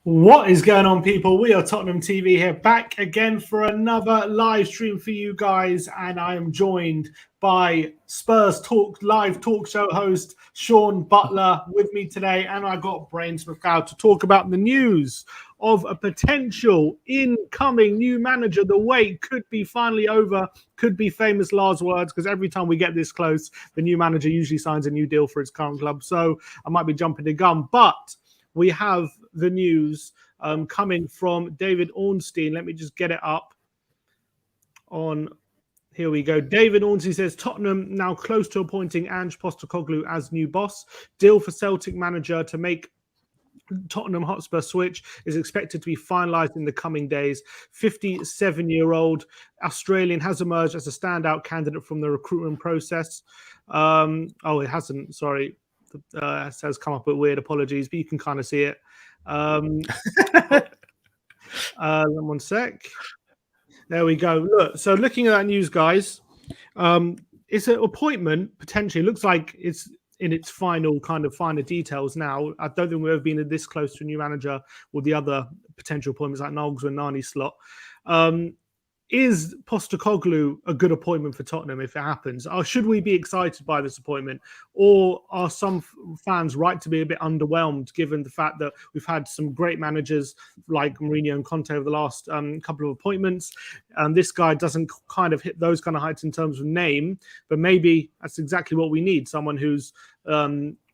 What is going on, people? We are Tottenham TV here, back again for another live stream for you guys, and I am joined by Spurs live talk show host Sean Butler with me today, and I got Brains McCloud to talk about the news of a potential incoming new manager. The wait could be finally over, could be famous last words, because every time we get this close, the new manager usually signs a new deal for his current club. So I might be jumping the gun, but we have the news coming from David Ornstein. Let me just get it up on. Here we go. David Ornstein says Tottenham now close to appointing Ange Postecoglou as new boss. Deal for Celtic manager to make Tottenham Hotspur switch is expected to be finalised in the coming days. 57-year-old Australian has emerged as a standout candidate from the recruitment process. It hasn't. Sorry. It has come up with weird, apologies, but you can kind of see it. One sec. There we go. Look, so looking at that news, guys, it's an appointment potentially. It looks like it's in its final details now. I don't think we've ever been this close to a new manager with the other potential appointments like Nolgs and Nani's slot. Is Postecoglu a good appointment for Tottenham if it happens? Or should we be excited by this appointment? Or are some fans right to be a bit underwhelmed given the fact that we've had some great managers like Mourinho and Conte over the last couple of appointments? This guy doesn't kind of hit those kind of heights in terms of name, but maybe that's exactly what we need. Someone who's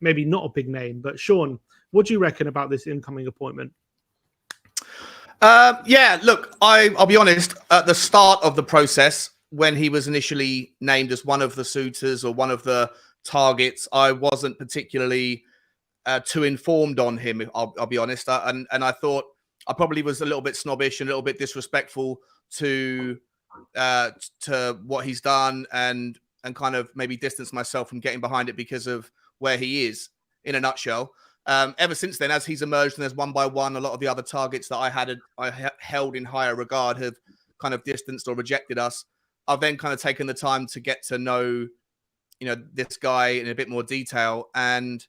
maybe not a big name. But Sean, what do you reckon about this incoming appointment? Look, I'll be honest, at the start of the process, when he was initially named as one of the suitors or one of the targets, I wasn't particularly too informed on him, I'll be honest. And I thought I probably was a little bit snobbish and a little bit disrespectful to what he's done and kind of maybe distance myself from getting behind it because of where he is in a nutshell. Ever since then, as he's emerged and as one by one, a lot of the other targets that I held in higher regard have kind of distanced or rejected us. I've then kind of taken the time to get to know, this guy in a bit more detail, and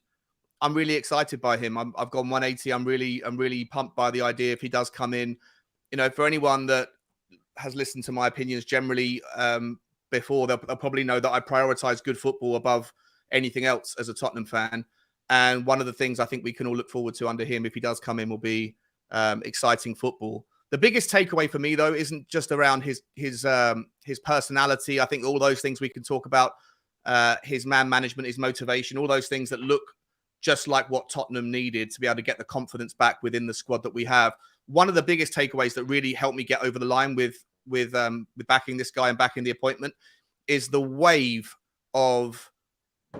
I'm really excited by him. I've gone 180. I'm really pumped by the idea if he does come in. For anyone that has listened to my opinions generally before, they'll probably know that I prioritize good football above anything else as a Tottenham fan. And one of the things I think we can all look forward to under him, if he does come in, will be exciting football. The biggest takeaway for me, though, isn't just around his personality. I think all those things we can talk about, his man management, his motivation, all those things that look just like what Tottenham needed to be able to get the confidence back within the squad that we have. One of the biggest takeaways that really helped me get over the line with backing this guy and backing the appointment is the wave of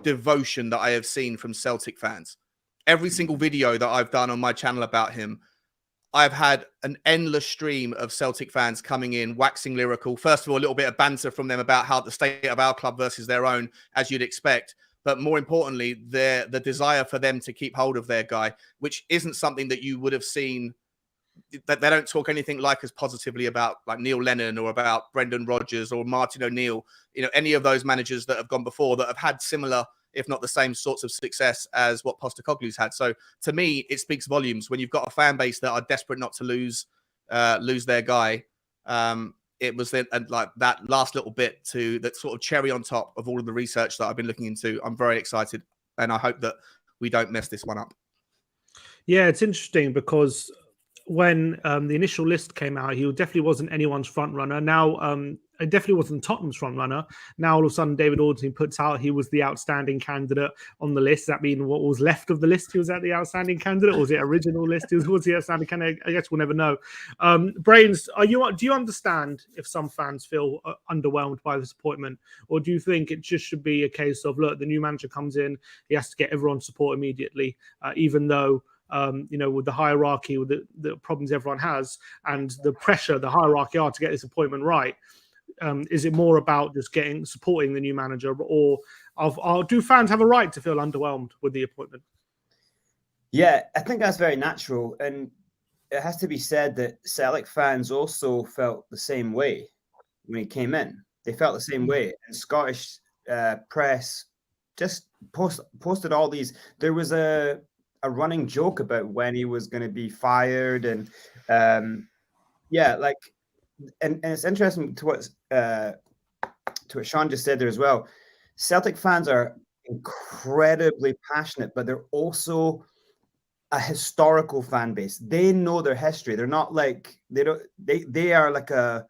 devotion that I have seen from Celtic fans. Every single video that I've done on my channel about him, I've had an endless stream of Celtic fans coming in, waxing lyrical. First of all, a little bit of banter from them about how the state of our club versus their own, as you'd expect. But more importantly, the desire for them to keep hold of their guy, which isn't something that you would have seen. That they don't talk anything like as positively about like Neil Lennon or about Brendan Rodgers or Martin O'Neill, any of those managers that have gone before that have had similar, if not the same sorts of success as what Postecoglou's had. So to me, it speaks volumes when you've got a fan base that are desperate not to lose their guy. It was then like that last little bit to that sort of cherry on top of all of the research that I've been looking into. I'm very excited, and I hope that we don't mess this one up. Yeah, it's interesting because when the initial list came out, he definitely wasn't anyone's front runner. Now, it definitely wasn't Tottenham's front runner. Now, all of a sudden, David Ornstein puts out he was the outstanding candidate on the list. Does that mean what was left of the list, he was at the outstanding candidate? Or was it original list? Was the outstanding candidate? I guess we'll never know. Brains, do you understand if some fans feel underwhelmed by this appointment? Or do you think it just should be a case of, look, the new manager comes in, he has to get everyone's support immediately, even though with the hierarchy, with the problems everyone has and the pressure, the hierarchy are to get this appointment right. Is it more about just supporting the new manager, or do fans have a right to feel underwhelmed with the appointment? Yeah, I think that's very natural. And it has to be said that Celtic fans also felt the same way when he came in. They felt the same way. And Scottish press just posted all these. There was a a running joke about when he was going to be fired, and yeah, like, and it's interesting to what Sean just said there as well. Celtic fans are incredibly passionate, but they're also a historical fan base. They know their history. They're not like they are like a.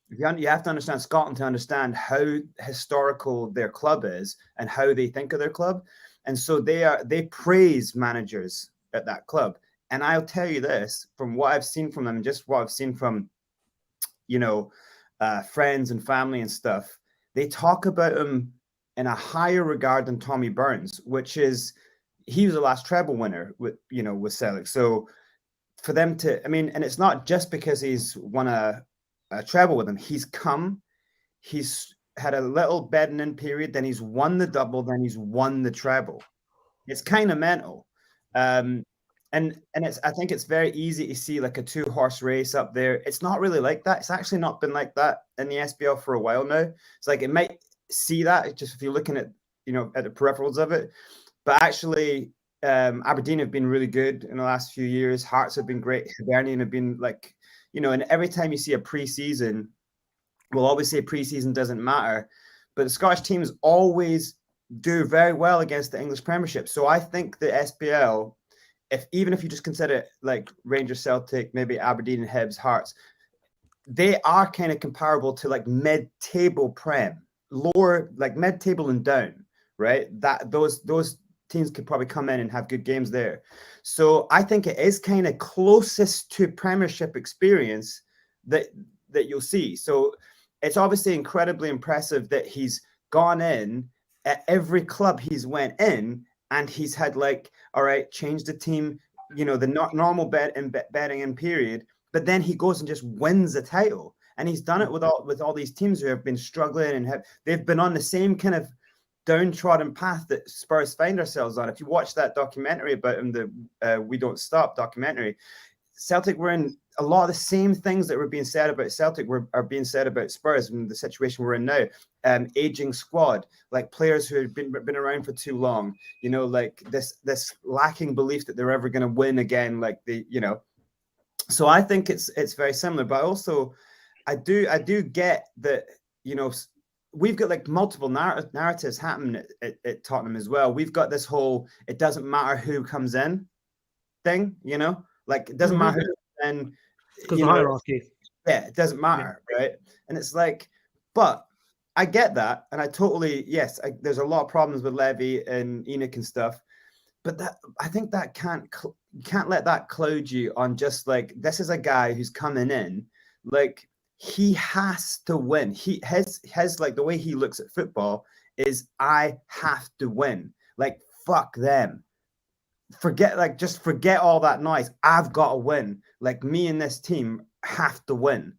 You have to understand Scotland to understand how historical their club is and how they think of their club, and so they praise managers at that club. And I'll tell you this, from what I've seen from them, just what I've seen from friends and family and stuff, they talk about him in a higher regard than Tommy Burns, which is he was the last treble winner with Celtic. So for them to, I mean, and it's not just because he's won a treble with them. He's had a little bedding in period, then he's won the double, then he's won the treble. It's kind of mental. And I think it's very easy to see like a 2-horse race up there. It's not really like that. It's actually not been like that in the SPL for a while now. It's like it might see that just if you're looking at at the peripherals of it, but actually Aberdeen have been really good in the last few years. Hearts have been great. Hibernian have been like, and every time you see a preseason, we'll always say preseason doesn't matter, but the Scottish teams always do very well against the English Premiership. So I think the SPL, even if you just consider it like Rangers, Celtic, maybe Aberdeen and Hibs, Hearts, they are kind of comparable to like mid-table Prem, lower, like mid-table and down, right? That those teams could probably come in and have good games there. So I think it is kind of closest to Premiership experience that you'll see. So it's obviously incredibly impressive that he's gone in at every club he's went in, and he's had like, all right, change the team, the normal betting in period, but then he goes and just wins the title. And he's done it with all these teams who have been struggling and they've been on the same kind of downtrodden path that Spurs find ourselves on. If you watch that documentary about him, the We Don't Stop documentary, Celtic were in a lot of the same things that were being said about Celtic are being said about Spurs in the situation we're in now. Aging squad, like players who have been around for too long, like this lacking belief that they're ever going to win again, like So I think it's very similar, but also I do get that, we've got like multiple narratives happening at Tottenham as well. We've got this whole it doesn't matter who comes in thing, like it doesn't matter who, and because the hierarchy. Yeah, it doesn't matter, right? And it's like, but I get that, and I totally there's a lot of problems with Levy and Enoch and stuff, but that I think that can't let that cloud you on just like this is a guy who's coming in, like he has to win. He has like the way he looks at football is I have to win. Like fuck them. Forget all that noise. I've got to win. Like me and this team have to win.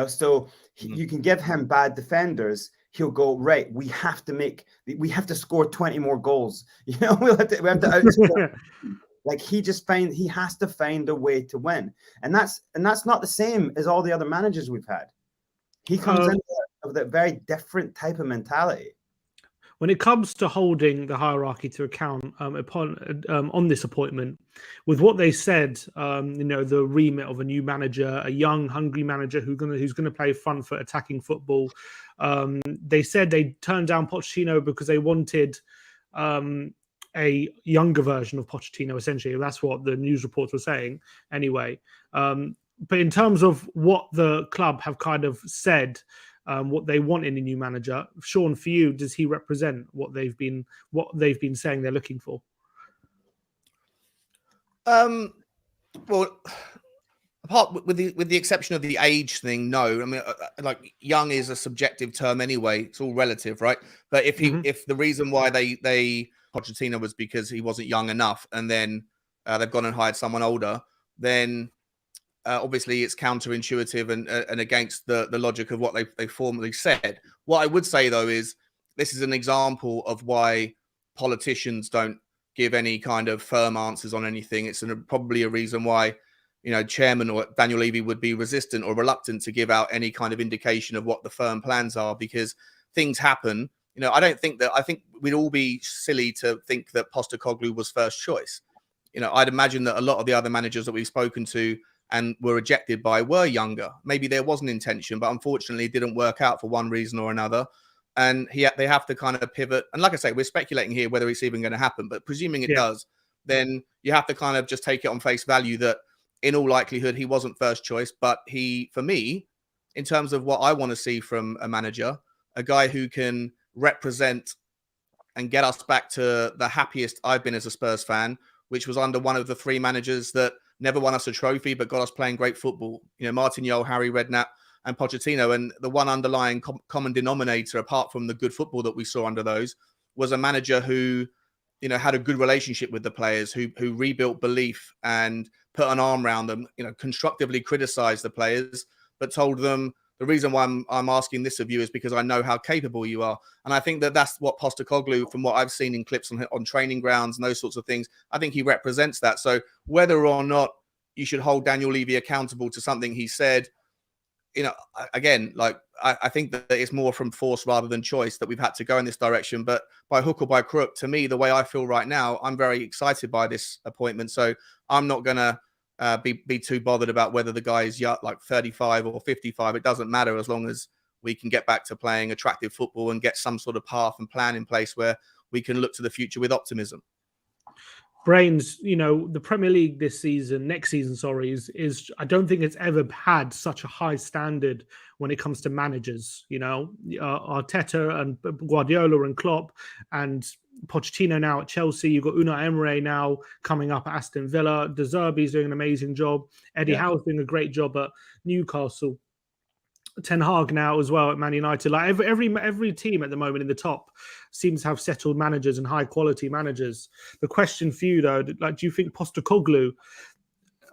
So you can give him bad defenders. He'll go, right, we have to score 20 more goals. we have to outscore. Like he has to find a way to win. And that's not the same as all the other managers we've had. He comes in with a very different type of mentality. When it comes to holding the hierarchy to account on this appointment, with what they said, the remit of a new manager, a young, hungry manager who's gonna play front foot attacking football, they said they turned down Pochettino because they wanted a younger version of Pochettino. Essentially, that's what the news reports were saying. Anyway, but in terms of what the club have kind of said. What they want in a new manager, Sean, for you, does he represent what they've been saying they're looking for? Well, apart with the exception of the age thing, no. I mean, like young is a subjective term anyway. It's all relative, right? But if the reason why they Pochettino was because he wasn't young enough, and then they've gone and hired someone older, then. Obviously, it's counterintuitive and against the logic of what they formally said. What I would say, though, is this is an example of why politicians don't give any kind of firm answers on anything. It's probably a reason why, Chairman or Daniel Levy would be resistant or reluctant to give out any kind of indication of what the firm plans are, because things happen. I think we'd all be silly to think that Postecoglu was first choice. I'd imagine that a lot of the other managers that we've spoken to and were rejected by were younger. Maybe there was an intention, but unfortunately it didn't work out for one reason or another. And they have to kind of pivot. And like I say, we're speculating here whether it's even going to happen, but presuming it does, then you have to kind of just take it on face value that in all likelihood he wasn't first choice. But for me, in terms of what I want to see from a manager, a guy who can represent and get us back to the happiest I've been as a Spurs fan, which was under one of the three managers that never won us a trophy, but got us playing great football. Martin Jol, Harry Redknapp, and Pochettino. And the one underlying common denominator, apart from the good football that we saw under those, was a manager who, had a good relationship with the players, who rebuilt belief and put an arm around them, constructively criticized the players, but told them, the reason why I'm asking this of you is because I know how capable you are. And I think that that's what Postecoglu, from what I've seen in clips on training grounds and those sorts of things, I think he represents that. So whether or not you should hold Daniel Levy accountable to something he said, again, I think that it's more from force rather than choice that we've had to go in this direction. But by hook or by crook, to me, the way I feel right now, I'm very excited by this appointment. So I'm not going to be too bothered about whether the guy is like 35 or 55. It doesn't matter as long as we can get back to playing attractive football and get some sort of path and plan in place where we can look to the future with optimism. Brains, the Premier League next season, is I don't think it's ever had such a high standard when it comes to managers. Arteta and Guardiola and Klopp and Pochettino now at Chelsea. You've got Unai Emery now coming up at Aston Villa. De Zerbi's doing an amazing job. Eddie Howe's doing a great job at Newcastle. Ten Hag now as well at Man United. Like every team at the moment in the top seems to have settled managers and high quality managers. The question for you though, do you think Postecoglu?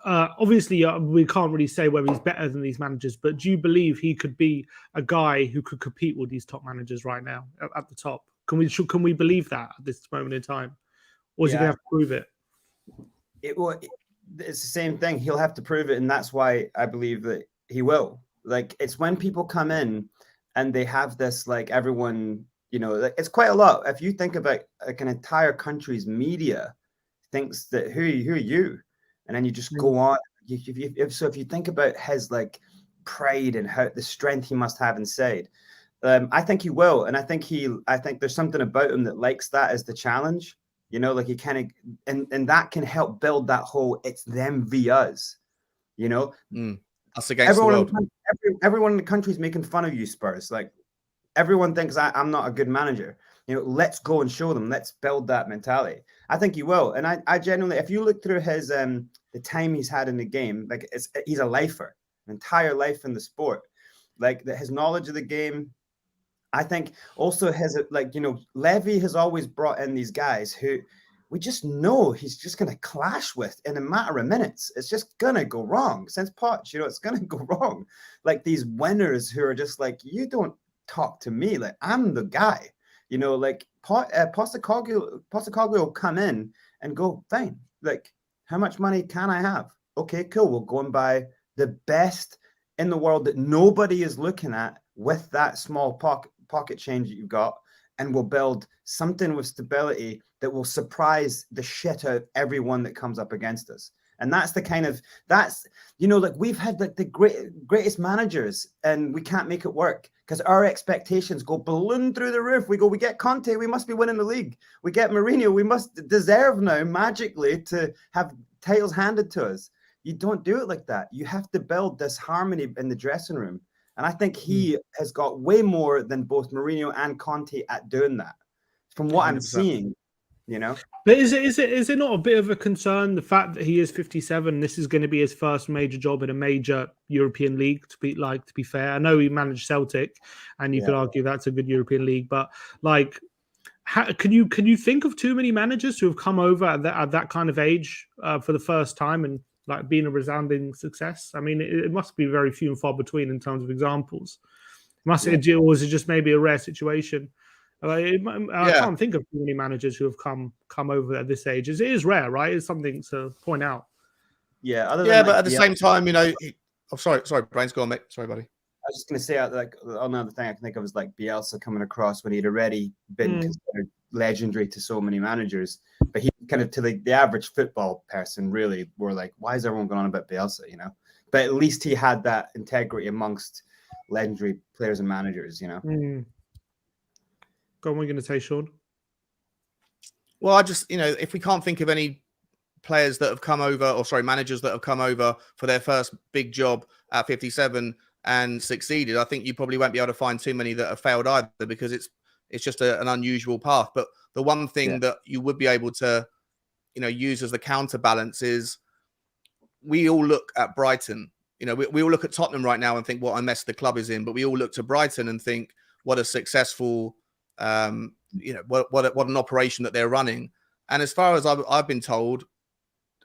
Obviously, we can't really say whether he's better than these managers, but do you believe he could be a guy who could compete with these top managers right now at the top? Can we believe that at this moment in time, or is he going to have to prove it? It's the same thing. He'll have to prove it, and that's why I believe that he will. It's when people come in and they have this, everyone, it's quite a lot. If you think about an entire country's media thinks that who are you? And then you just go on. If you think about his pride and how the strength he must have inside, I think he will. And I think there's something about him that likes that as the challenge, he kind of, and that can help build that whole, it's them via us, Us against the world. Everyone in the country is making fun of you, Spurs. Everyone thinks I'm not a good manager. Let's go and show them. Let's build that mentality. I think he will. And I genuinely, if you look through his the time he's had in the game, he's a lifer, an entire life in the sport. His knowledge of the game. I think also his Levy has always brought in these guys who we just know he's just going to clash with in a matter of minutes. It's just going to go wrong. Since Poch, it's going to go wrong. These winners who are just you don't talk to me. I'm the guy. Postecoglu will come in and go, fine. How much money can I have? Okay, cool. We'll go and buy the best in the world that nobody is looking at with that small pocket change that you've got. And we'll build something with stability that will surprise the shit out of everyone that comes up against us. And that's the kind of, we've had the greatest managers and we can't make it work because our expectations go balloon through the roof. We get Conte, we must be winning the league. We get Mourinho, we must deserve now magically to have titles handed to us. You don't do it like that. You have to build this harmony in the dressing room. And I think he has got way more than both Mourinho and Conte at doing that, from what 100%. I'm seeing, But is it not a bit of a concern, the fact that he is 57? This is going to be his first major job in a major European league. To be fair, I know he managed Celtic, and you could argue that's a good European league. But can you think of too many managers who have come over at that kind of age for the first time and being a resounding success? I mean, it must be very few and far between in terms of examples. Or is it just maybe a rare situation? I can't think of too many managers who have come over at this age. It is rare, right? It's something to point out. Yeah. But at the same time, sorry, Brian's go on, mate. Sorry, buddy. I was just going to say, another thing I can think of is Bielsa coming across when he'd already been considered legendary to so many managers, but he kind of to the average football person, really, were like, why is everyone going on about Bielsa, you know? But at least he had that integrity amongst legendary players and managers, you know? Go on, what are you going to say, Sean? Well, I just, if we can't think of any players that have come over, or sorry, managers that have come over for their first big job at 57 and succeeded, I think you probably won't be able to find too many that have failed either, because it's just an unusual path. But the one thing that you would be able to, use as the counterbalance is, we all look at Brighton. We all look at Tottenham right now and think what a mess the club is in, but we all look to Brighton and think what a successful, what an operation that they're running. And as far as I've been told,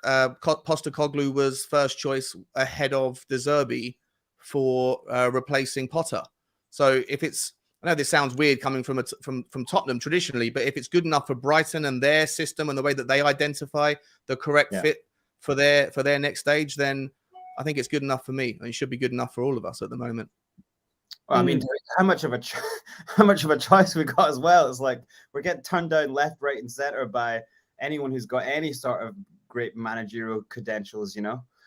Postecoglu was first choice ahead of De Zerbi for replacing Potter. So if it's, I know this sounds weird coming from Tottenham traditionally, but if it's good enough for Brighton and their system and the way that they identify the correct fit for their next stage, then I think it's good enough for me, and it should be good enough for all of us at the moment. Well, I mean, how much of a choice we got as well? It's like we're getting turned down left, right, and center by anyone who's got any sort of great managerial credentials.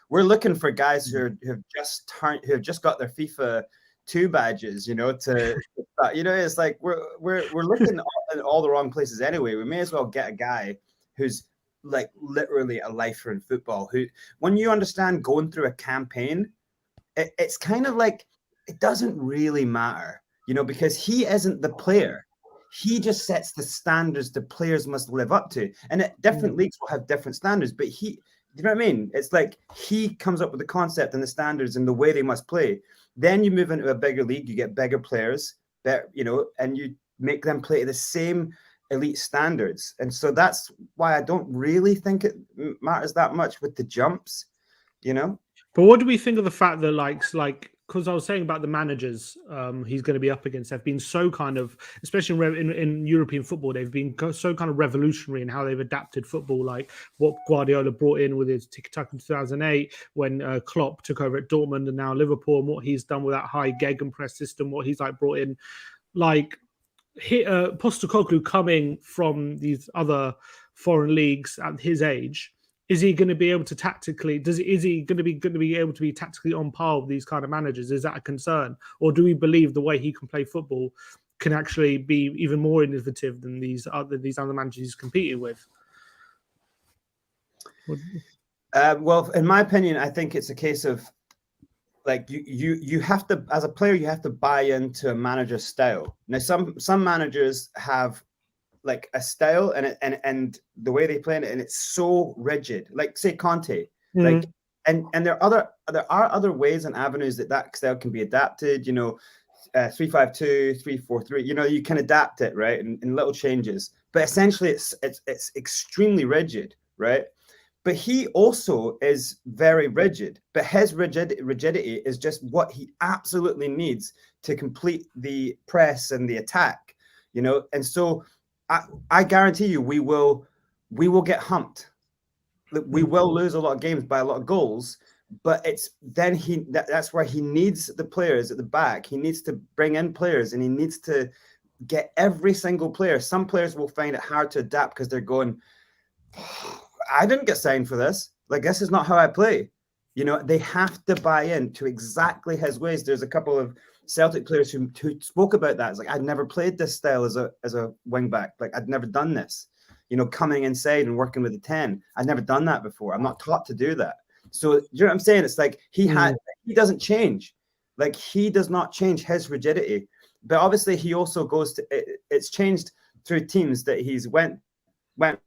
We're looking for guys who have just got their FIFA 2 badges. It's like we're looking in all the wrong places anyway. We may as well get a guy who's like literally a lifer in football. Who, when you understand going through a campaign, it's kind of like it doesn't really matter, because he isn't the player. He just sets the standards the players must live up to. And different leagues will have different standards, but you know what I mean? It's like he comes up with the concept and the standards and the way they must play. Then you move into a bigger league, you get bigger players that, and you make them play to the same elite standards. And so that's why I don't really think it matters that much with the jumps, But what do we think of the fact that like because I was saying about the managers he's going to be up against, have been so kind of, especially in European football, they've been so kind of revolutionary in how they've adapted football, like what Guardiola brought in with his tiki-taka in 2008, when Klopp took over at Dortmund and now Liverpool, and what he's done with that high gegenpress system, what he's like brought in, like Postecoglu coming from these other foreign leagues at his age. Is he going to be able to tactically? Is he going to be able to be tactically on par with these kind of managers? Is that a concern, or do we believe the way he can play football can actually be even more innovative than these other managers he's competing with? Well, in my opinion, I think it's a case of like you have to, as a player, you have to buy into a manager's style. Now, some managers have like a style and the way they play it, and it's so rigid. Like say Conte, like and there are other ways and avenues that style can be adapted. 3-5-2, 3-4-3. You can adapt it, right, in little changes. But essentially, it's extremely rigid, right? But he also is very rigid. But his rigidity is just what he absolutely needs to complete the press and the attack. And so I guarantee you, we will get humped. We will lose a lot of games by a lot of goals. But it's then that's where he needs the players at the back. He needs to bring in players, and he needs to get every single player. Some players will find it hard to adapt because they're going, I didn't get signed for this. Like, this is not how I play. They have to buy into exactly his ways. There's a couple of Celtic players who spoke about that. It's like, I'd never played this style as a wing back. Like, I'd never done this. Coming inside and working with a 10. I'd never done that before. I'm not taught to do that. So, you know what I'm saying? It's like he doesn't change. Like, he does not change his rigidity. But obviously, he also goes to it's changed through teams that he's went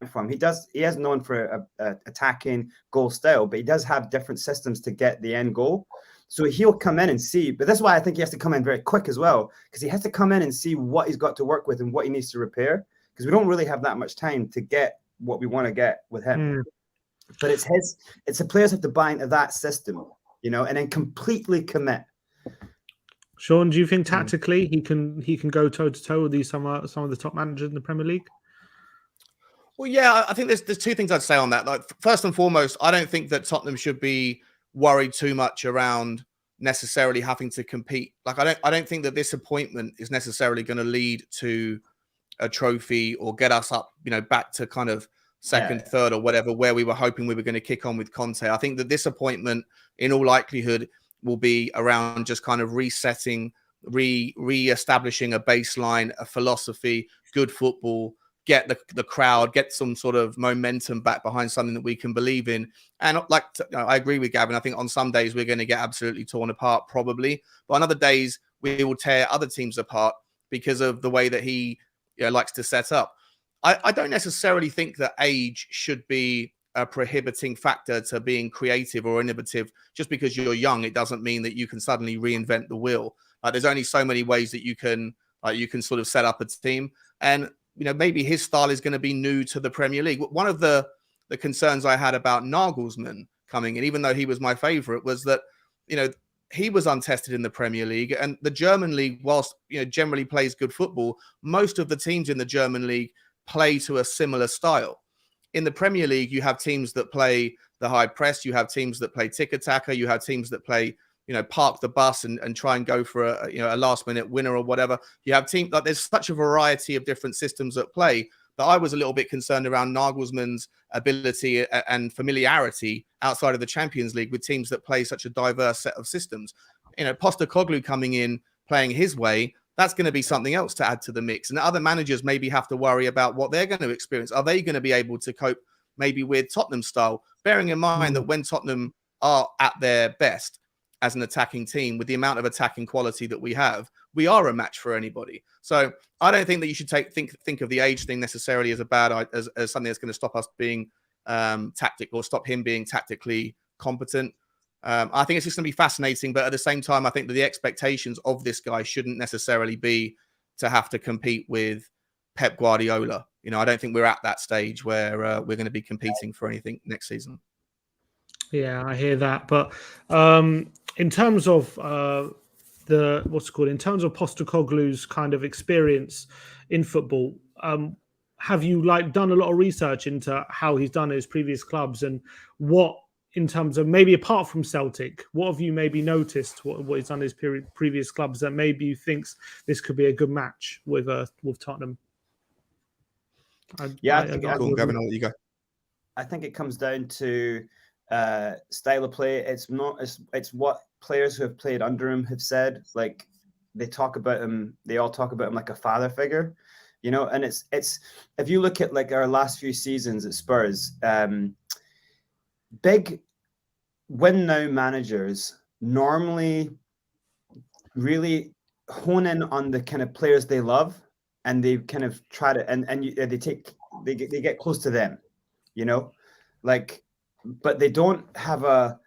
from. He is known for a attacking goal style, but he does have different systems to get the end goal. So he'll come in and see, but that's why I think he has to come in very quick as well, because he has to come in and see what he's got to work with and what he needs to repair, because we don't really have that much time to get what we want to get with him. But it's the players have to buy into that system, and then completely commit. Sean, do you think tactically he can go toe to toe with some of the top managers in the Premier League? Well, yeah, I think there's two things I'd say on that. Like, first and foremost, I don't think that Tottenham should be worried too much around necessarily having to compete. Like, I don't think that this appointment is necessarily going to lead to a trophy or get us up, back to kind of second, third, or whatever, where we were hoping we were going to kick on with Conte. I think that this appointment, in all likelihood, will be around just kind of resetting, re-establishing a baseline, a philosophy, good football, get the crowd, get some sort of momentum back behind something that we can believe in. And I agree with Gavin. I think on some days we're going to get absolutely torn apart, probably. But on other days, we will tear other teams apart because of the way that he likes to set up. I don't necessarily think that age should be a prohibiting factor to being creative or innovative. Just because you're young, it doesn't mean that you can suddenly reinvent the wheel. There's only so many ways that you can sort of set up a team. And maybe his style is going to be new to the Premier League. One of the concerns I had about Nagelsmann coming in, even though he was my favorite, was that, he was untested in the Premier League, and the German league, whilst, generally plays good football, most of the teams in the German league play to a similar style. In the Premier League, you have teams that play the high press, you have teams that play tiki-taka, you have teams that play, park the bus and try and go for a last minute winner or whatever. You have teams there's such a variety of different systems at play that I was a little bit concerned around Nagelsmann's ability and familiarity outside of the Champions League with teams that play such a diverse set of systems. Postecoglu coming in, playing his way, that's going to be something else to add to the mix. And other managers maybe have to worry about what they're going to experience. Are they going to be able to cope maybe with Tottenham style, bearing in mind that when Tottenham are at their best as an attacking team, with the amount of attacking quality that we have, we are a match for anybody. So I don't think that you should think of the age thing necessarily as as something that's going to stop us being tactical or stop him being tactically competent. I think it's just going to be fascinating, but at the same time, I think that the expectations of this guy shouldn't necessarily be to have to compete with Pep Guardiola. I don't think we're at that stage where we're going to be competing for anything next season. Yeah, I hear that. But in terms of in terms of Postecoglou's kind of experience in football, have you done a lot of research into how he's done at his previous clubs, and what, in terms of maybe apart from Celtic, what have you maybe noticed what he's done at his previous clubs that maybe you thinks this could be a good match with Tottenham? Gavin, I'll let you go. I think it comes down to style of play. It's what players who have played under him have said. Like, they talk about him, they all talk about him like a father figure, and it's if you look at our last few seasons at Spurs, big win now managers normally really hone in on the kind of players they love, and they kind of try to they get close to them, but they don't have a,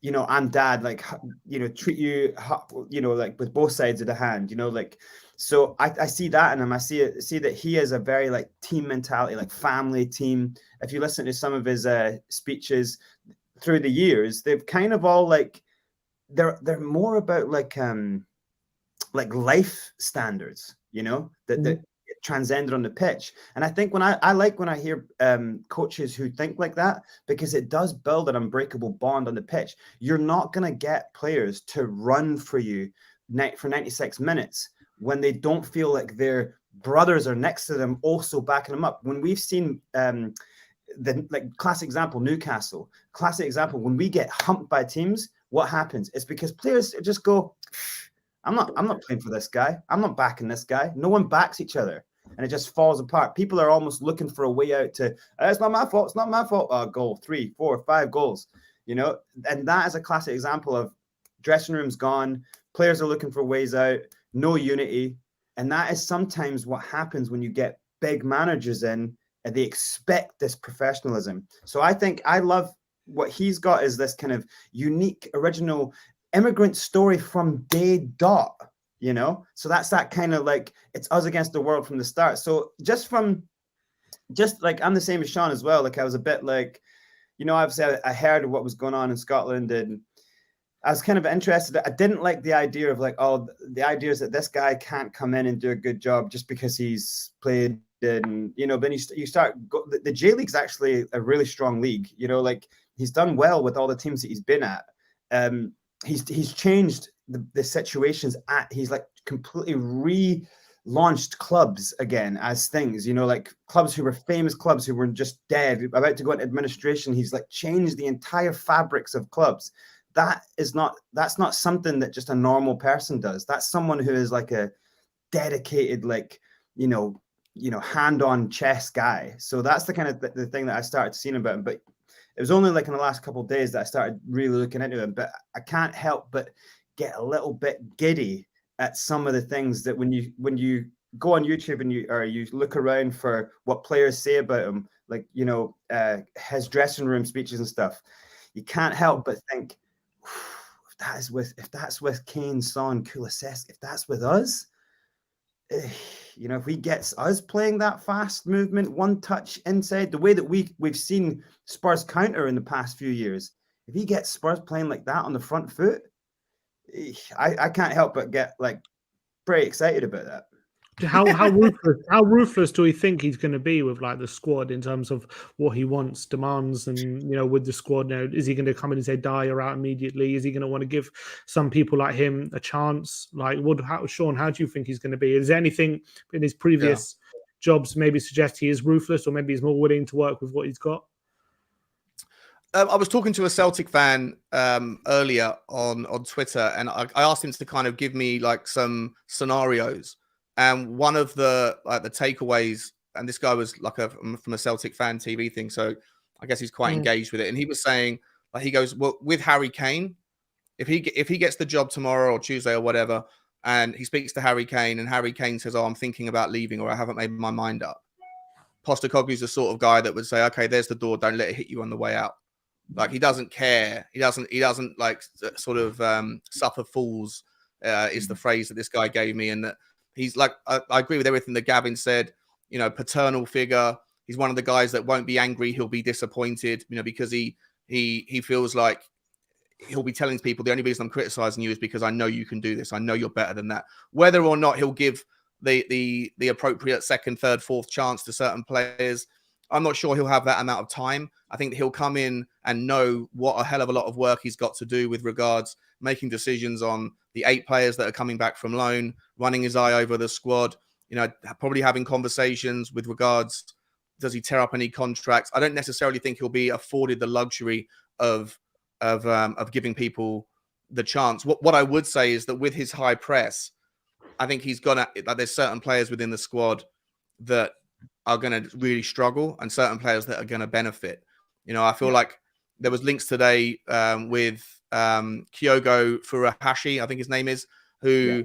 I'm dad, treat you, with both sides of the hand, so I see that in him. I see that he has a very team mentality, family team. If you listen to some of his speeches through the years, they've kind of all they're more about life standards, that transcended on the pitch. And I think when I hear coaches who think like that, because it does build an unbreakable bond on the pitch. You're not going to get players to run for you for 96 minutes when they don't feel like their brothers are next to them also backing them up. When we've seen the classic example, Newcastle, classic example, when we get humped by teams, what happens? It's because players just go, I'm not playing for this guy. I'm not backing this guy. No one backs each other. And it just falls apart. People are almost looking for a way out to, it's not my fault. It's not my fault. Goal, 3, 4, 5 goals, and that is a classic example of dressing rooms gone. Players are looking for ways out, no unity. And that is sometimes what happens when you get big managers in and they expect this professionalism. So I think I love what he's got is this kind of unique, original immigrant story from day dot, so that's that kind of it's us against the world from the start. So I'm the same as Sean as well. I was a bit obviously I heard of what was going on in Scotland, and I was kind of interested. I didn't like the idea of the idea is that this guy can't come in and do a good job just because he's played and then you start the J League's actually a really strong league. He's done well with all the teams that he's been at. He's changed the situations he's completely launched clubs again as things, you know, like clubs who were famous clubs who were just dead, about to go into administration. He's like changed the entire fabrics of clubs. That's not something that just a normal person does. That's someone who is like a dedicated, like, you know, hand-on chess guy. So that's the kind of the thing that I started seeing about him. But it was only like in the last couple of days that I started really looking into him. But I can't help but get a little bit giddy at some of the things that when you go on YouTube and you look around for what players say about him, like, you know, his dressing room speeches and stuff, you can't help but think, if that's with Kane, Son, Kulusevski, if that's with us, you know, if he gets us playing that fast movement, one touch inside, the way that we've seen Spurs counter in the past few years, if he gets Spurs playing like that on the front foot, I can't help but get like pretty excited about that. How ruthless do we think he's going to be with like the squad in terms of what he wants, demands, and, you know, with the squad now? Is he going to come in and say Dyer out immediately? Is he going to want to give some people like him a chance? Like, Sean, how do you think he's going to be? Is there anything in his previous jobs maybe suggest he is ruthless, or maybe he's more willing to work with what he's got? I was talking to a Celtic fan earlier on Twitter, and I asked him to kind of give me like some scenarios. And one of the takeaways, and this guy was like from a Celtic fan TV thing, so I guess he's quite engaged with it. And he was saying, like, he goes, well, with Harry Kane, if he gets the job tomorrow or Tuesday or whatever, and he speaks to Harry Kane, and Harry Kane says, "Oh, I'm thinking about leaving," or "I haven't made my mind up," Postecoglu's the sort of guy that would say, "Okay, there's the door. Don't let it hit you on the way out." Like, he doesn't care. He doesn't like sort of suffer fools. Is the phrase that this guy gave me, and that. He's like, I agree with everything that Gavin said, you know, paternal figure. He's one of the guys that won't be angry. He'll be disappointed, you know, because he feels like he'll be telling people the only reason I'm criticizing you is because I know you can do this. I know you're better than that. Whether or not he'll give the appropriate second, third, fourth chance to certain players, I'm not sure he'll have that amount of time. I think he'll come in and know what a hell of a lot of work he's got to do with regards making decisions on the 8 players that are coming back from loan, running his eye over the squad, you know, probably having conversations with regards, does he tear up any contracts? I don't necessarily think he'll be afforded the luxury of giving people the chance. What I would say is that with his high press, I think he's gonna, like, there's certain players within the squad that are going to really struggle and certain players that are going to benefit. You know, I feel like there was links today with Kyogo Furuhashi, I think his name is, who,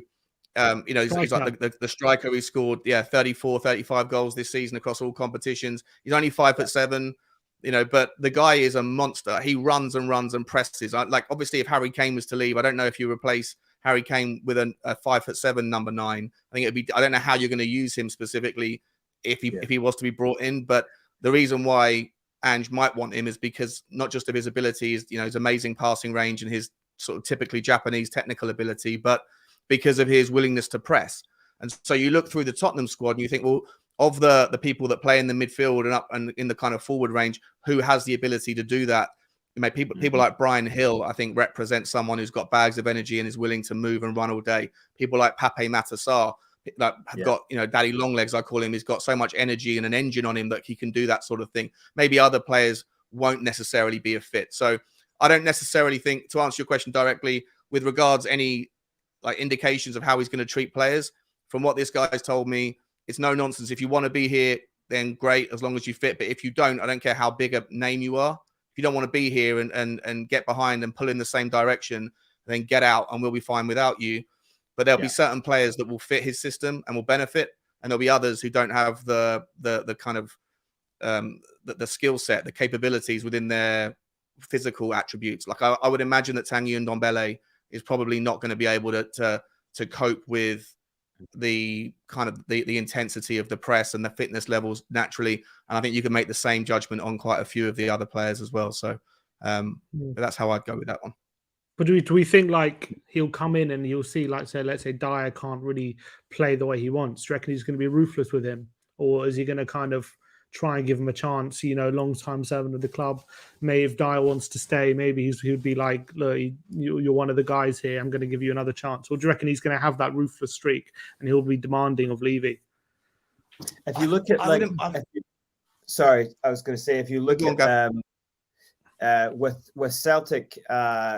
you know, he's like the striker who scored, 34, 35 goals this season across all competitions. He's only 5'7", you know, but the guy is a monster. He runs and runs and presses. Like, obviously, if Harry Kane was to leave, I don't know if you replace Harry Kane with a 5'7" number 9. I think it'd be, I don't know how you're going to use him specifically if he was to be brought in, but the reason why Ange might want him is because not just of his abilities, you know, his amazing passing range and his sort of typically Japanese technical ability, but because of his willingness to press. And so you look through the Tottenham squad and you think, well, of the people that play in the midfield and up and in the kind of forward range, who has the ability to do that? You know, people like Brian Hill, I think, represent someone who's got bags of energy and is willing to move and run all day. People like Pape Matar that have got, you know, daddy long legs, I call him. He's got so much energy and an engine on him that he can do that sort of thing. Maybe other players won't necessarily be a fit. So I don't necessarily think, to answer your question directly, with regards any like indications of how he's going to treat players, from what this guy's told me, it's no nonsense. If you want to be here, then great, as long as you fit. But if you don't, I don't care how big a name you are. If you don't want to be here and get behind and pull in the same direction, then get out and we'll be fine without you. But there'll be certain players that will fit his system and will benefit, and there'll be others who don't have the kind of the skill set, the capabilities within their physical attributes. Like I would imagine that Tanguy Ndombele is probably not going to be able to cope with the kind of the intensity of the press and the fitness levels naturally. And I think you can make the same judgment on quite a few of the other players as well. So that's how I'd go with that one. But do we think like he'll come in and he'll see, like, let's say Dyer can't really play the way he wants? Do you reckon he's going to be ruthless with him, or is he going to kind of try and give him a chance. You know, long time servant of the club. Maybe if Dyer wants to stay, maybe he would be like, look, you're one of the guys here. I'm going to give you another chance. Or do you reckon he's going to have that ruthless streak and he'll be demanding of Levy? If you look at sorry, I was going to say, if you look at with Celtic,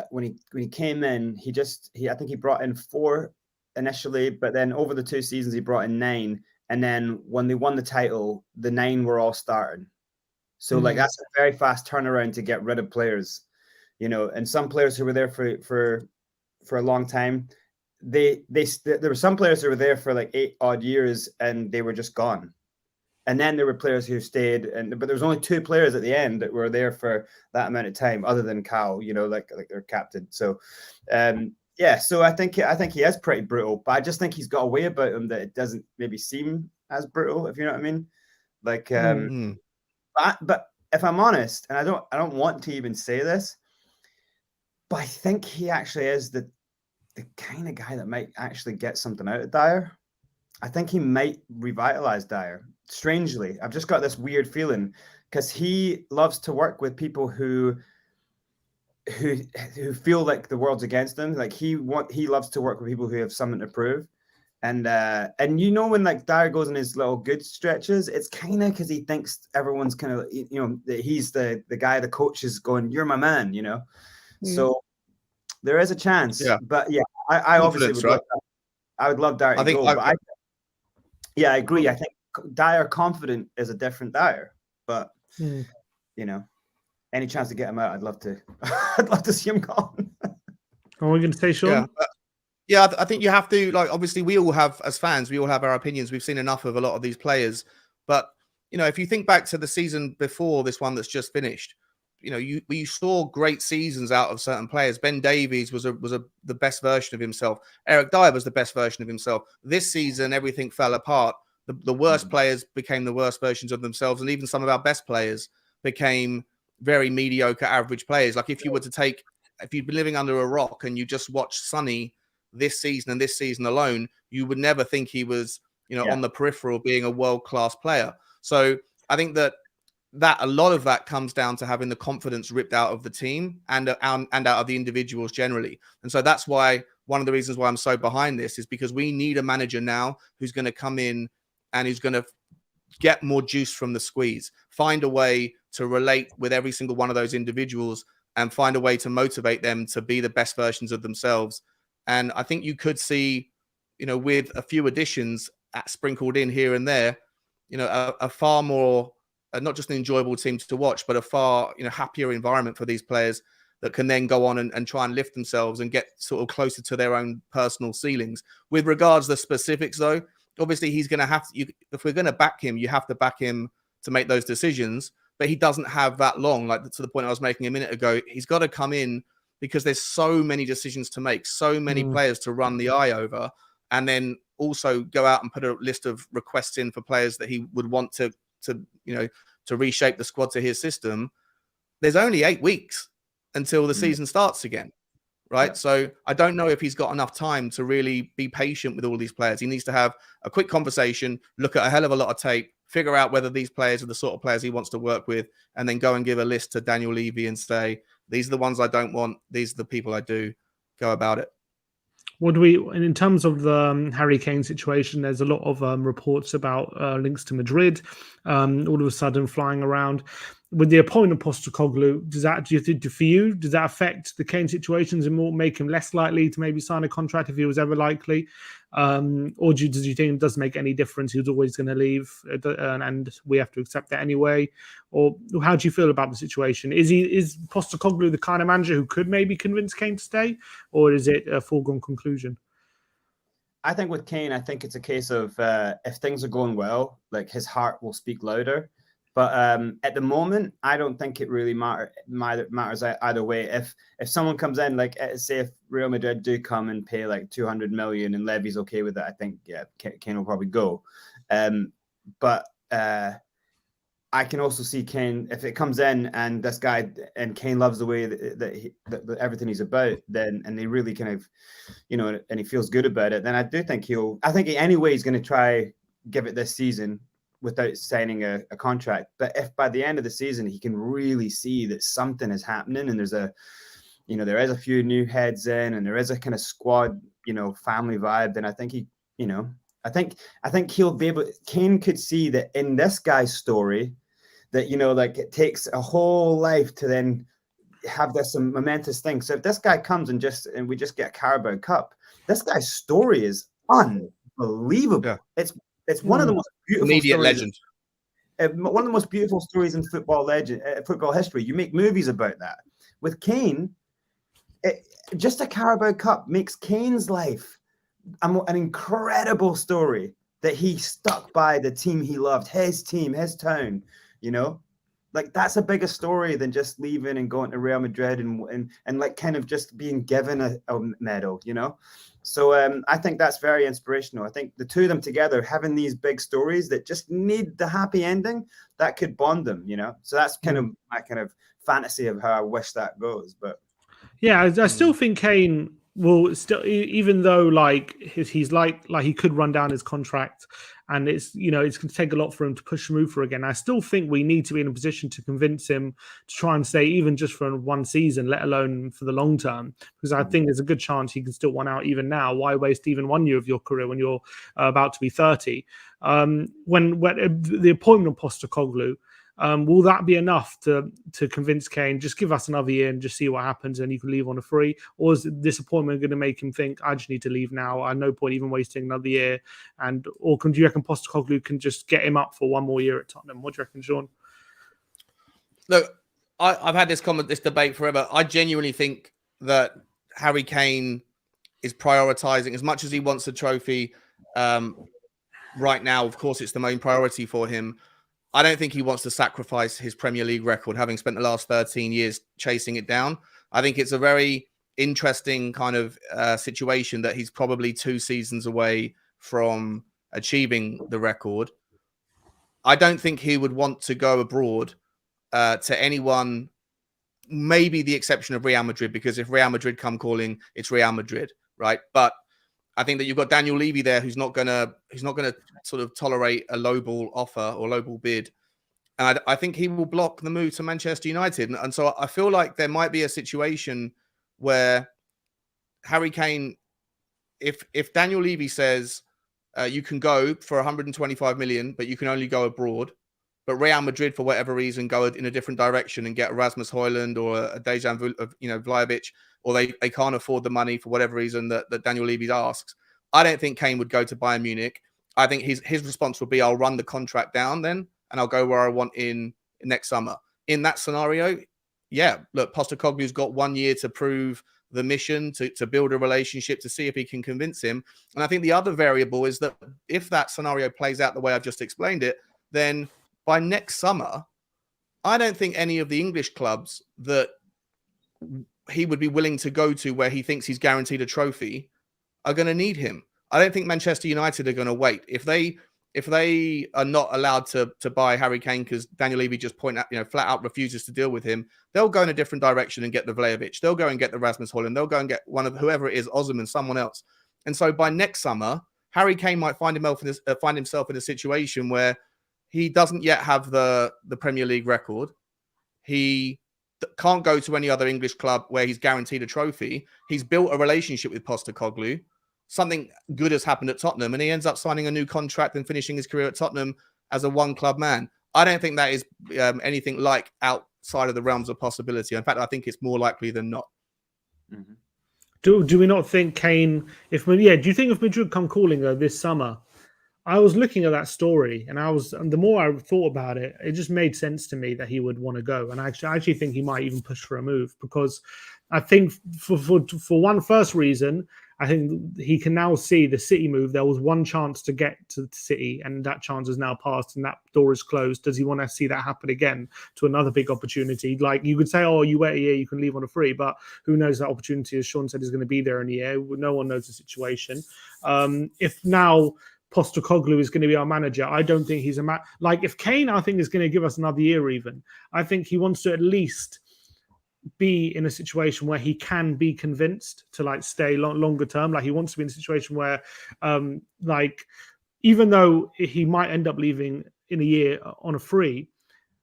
when he came in, I think he brought in 4 initially, but then over the 2 seasons he brought in 9, and then when they won the title, the 9 were all starting. So like that's a very fast turnaround to get rid of players, you know. And some players who were there for a long time, there were some players who were there for like 8 odd years and they were just gone. And then there were players who stayed, but there was only 2 players at the end that were there for that amount of time, other than Cal, you know, like their captain. So, so I think he is pretty brutal, but I just think he's got a way about him that it doesn't maybe seem as brutal, if you know what I mean. Like, but if I'm honest, and I don't want to even say this, but I think he actually is the kind of guy that might actually get something out of Dyer. I think he might revitalize Dyer. Strangely, I've just got this weird feeling because he loves to work with people who feel like the world's against them. Like he loves to work with people who have something to prove. And you know, when like Dyer goes in his little good stretches, it's kind of because he thinks everyone's kind of, you know, that he's the guy the coach is going, you're my man, you know. So there is a chance. But yeah, I obviously would love that. I would love Dyer to go, but I agree. I think Dyer confident is a different Dyer, but you know, any chance to get him out, I'd love to. I'd love to see him gone. Are we going to say, Sean? Yeah, I think you have to, like, obviously we all have, as fans, we all have our opinions. We've seen enough of a lot of these players, but you know, if you think back to the season before this one that's just finished, you know, you saw great seasons out of certain players. Ben Davies was the best version of himself. Eric Dyer was the best version of himself. This season, everything fell apart. The worst players became the worst versions of themselves, and even some of our best players became very mediocre, average players. Like if you'd been living under a rock and you just watched Sonny this season and this season alone, you would never think he was, you know, on the peripheral being a world-class player. So I think that a lot of that comes down to having the confidence ripped out of the team and out of the individuals generally. And so that's why one of the reasons why I'm so behind this is because we need a manager now who's going to come in and who's going to get more juice from the squeeze, find a way to relate with every single one of those individuals and find a way to motivate them to be the best versions of themselves. And I think you could see, you know, with a few additions sprinkled in here and there, you know, a far more, not just an enjoyable team to watch, but a far, you know, happier environment for these players that can then go on and try and lift themselves and get sort of closer to their own personal ceilings. With regards to the specifics, though, obviously he's going to have to, if we're going to back him, you have to back him to make those decisions, but he doesn't have that long, like to the point I was making a minute ago. He's got to come in because there's so many decisions to make, so many players to run the eye over, and then also go out and put a list of requests in for players that he would want to you know, to reshape the squad to his system. There's only 8 weeks until the season starts again, right? So I don't know if he's got enough time to really be patient with all these players. He needs to have a quick conversation, look at a hell of a lot of tape, figure out whether these players are the sort of players he wants to work with, and then go and give a list to Daniel Levy and say, these are the ones I don't want, these are the people I do. Go about it. In terms of the Harry Kane situation, there's a lot of reports about links to Madrid all of a sudden flying around. With the appointment of Postecoglu, does that affect the Kane situations and make him less likely to maybe sign a contract if he was ever likely? Or do you think it doesn't make any difference? He was always going to leave and we have to accept that anyway? Or how do you feel about the situation? Is Postecoglu the kind of manager who could maybe convince Kane to stay, or is it a foregone conclusion? I think with Kane, I think it's a case of if things are going well, like his heart will speak louder. But at the moment, I don't think it really matters either way. If someone comes in, like say if Real Madrid do come and pay like 200 million and Levy's okay with it, I think Kane will probably go. But I can also see Kane, if it comes in and this guy and Kane loves the way that everything he's about, then and they really kind of, you know, and he feels good about it, then I do think I think anyway he's going to try give it this season. without signing a contract. But if by the end of the season he can really see that something is happening and there's a, there is a few new heads in and there is a kind of squad, family vibe, then I think he, I think he'll be able. Kane could see that in this guy's story, that like it takes a whole life to then have this momentous thing. So if this guy comes and we just get a Carabao Cup, this guy's story is unbelievable. Yeah. It's one of the most beautiful immediate legend. One of the most beautiful stories in football history. You make movies about that. With Kane, just a Carabao Cup makes Kane's life an incredible story, that he stuck by the team he loved, his team, his town, like that's a bigger story than just leaving and going to Real Madrid and like kind of just being given a medal, So I think that's very inspirational. I think the two of them together, having these big stories that just need the happy ending, that could bond them, So that's kind of my kind of fantasy of how I wish that goes. But yeah, I still think Kane will still, even though like he's like he could run down his contract, and it's it's going to take a lot for him to push him over again. I still think we need to be in a position to convince him to try and stay, even just for one season, let alone for the long term, because I think there's a good chance he can still want out even now. Why waste even 1 year of your career when you're about to be 30? When the appointment of Postecoglu, will that be enough to convince Kane, just give us another year and just see what happens and you can leave on a free? Or is this appointment going to make him think, I just need to leave now? I no point even wasting another year. Or do you reckon Postecoglu can just get him up for one more year at Tottenham? What do you reckon, Sean? Look, I've had this debate forever. I genuinely think that Harry Kane is prioritising, as much as he wants a trophy right now. Of course, it's the main priority for him. I don't think he wants to sacrifice his Premier League record, having spent the last 13 years chasing it down. I think it's a very interesting kind of situation that he's probably 2 seasons away from achieving the record. I don't think he would want to go abroad to anyone, maybe the exception of Real Madrid, because if Real Madrid come calling, it's Real Madrid, right? But I think that you've got Daniel Levy there, who's not gonna sort of tolerate a lowball offer or lowball bid, and I think he will block the move to Manchester United. And so I feel like there might be a situation where Harry Kane, if Daniel Levy says you can go for 125 million, but you can only go abroad, but Real Madrid for whatever reason go in a different direction and get Rasmus Højlund or a Dejan Vlahovic, or they can't afford the money for whatever reason that Daniel Levy asks, I don't think Kane would go to Bayern Munich. I think his response would be, I'll run the contract down then, and I'll go where I want in next summer. In that scenario, yeah, look, Postecoglou's got 1 year to prove the mission, to build a relationship, to see if he can convince him. And I think the other variable is that if that scenario plays out the way I've just explained it, then by next summer, I don't think any of the English clubs that he would be willing to go to where he thinks he's guaranteed a trophy are going to need him. I don't think Manchester United are going to wait. If they are not allowed to buy Harry Kane because Daniel Levy just flat out refuses to deal with him, they'll go in a different direction and get the Vlahovic. They'll go and get the Rasmus Højlund. They'll go and get one of whoever it is, Osimhen, someone else. And so by next summer, Harry Kane might find himself in a situation where he doesn't yet have the Premier League record. He can't go to any other English club where he's guaranteed a trophy. He's built a relationship with Postecoglu. Something good has happened at Tottenham, and he ends up signing a new contract and finishing his career at Tottenham as a one-club man. I don't think that is anything like outside of the realms of possibility. In fact, I think it's more likely than not. Mm-hmm. Do we not think Kane? Do you think if Madrid come calling this summer? I was looking at that story, and the more I thought about it, it just made sense to me that he would want to go. And I actually think he might even push for a move, because I think for one first reason, I think he can now see the City move. There was one chance to get to the City, and that chance is now passed, and that door is closed. Does he want to see that happen again to another big opportunity? Like, you could say, oh, you wait a year, you can leave on a free, but who knows that opportunity, as Sean said, is going to be there in a year. No one knows the situation. If now Postecoglu is going to be our manager, I don't think he's if Kane, I think, is going to give us another year even, I think he wants to at least be in a situation where he can be convinced to stay longer term. He wants to be in a situation where even though he might end up leaving in a year on a free,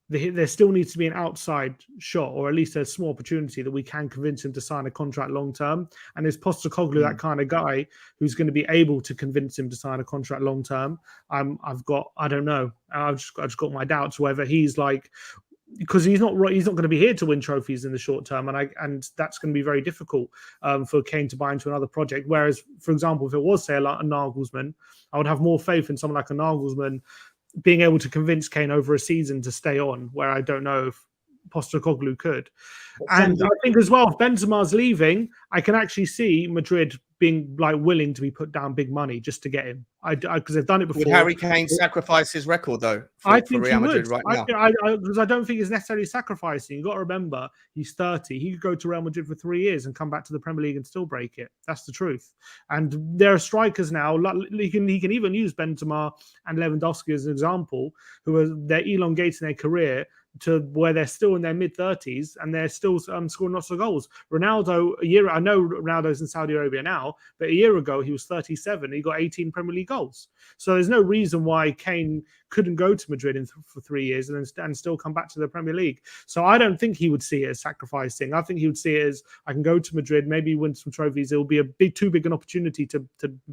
there still needs to be an outside shot, or at least a small opportunity that we can convince him to sign a contract long term. And is Postecoglu that kind of guy who's going to be able to convince him to sign a contract long term? I don't know. I've just got my doubts whether he's like, because he's not going to be here to win trophies in the short term, and that's going to be very difficult for Kane to buy into another project. Whereas, for example, if it was, say, a Nagelsmann, I would have more faith in someone like a Nagelsmann being able to convince Kane over a season to stay on, where I don't know if Postecoglu could. And I think as well, if Benzema's leaving, I can actually see Madrid being like willing to be put down big money just to get him. Because they've done it before. Would Harry Kane sacrifice his record though for Real Madrid right now? Because I don't think he's necessarily sacrificing. You've got to remember, he's 30. He could go to Real Madrid for 3 years and come back to the Premier League and still break it. That's the truth. And there are strikers now. He can even use Benzema and Lewandowski as an example, they're elongating their career to where they're still in their mid-30s and they're still scoring lots of goals. Ronaldo, I know Ronaldo's in Saudi Arabia now, but a year ago he was 37. He got 18 Premier League goals. So there's no reason why Kane couldn't go to Madrid for 3 years and still come back to the Premier League. So I don't think he would see it as sacrificing. I think he would see it as, I can go to Madrid, maybe win some trophies. It will be too big an opportunity to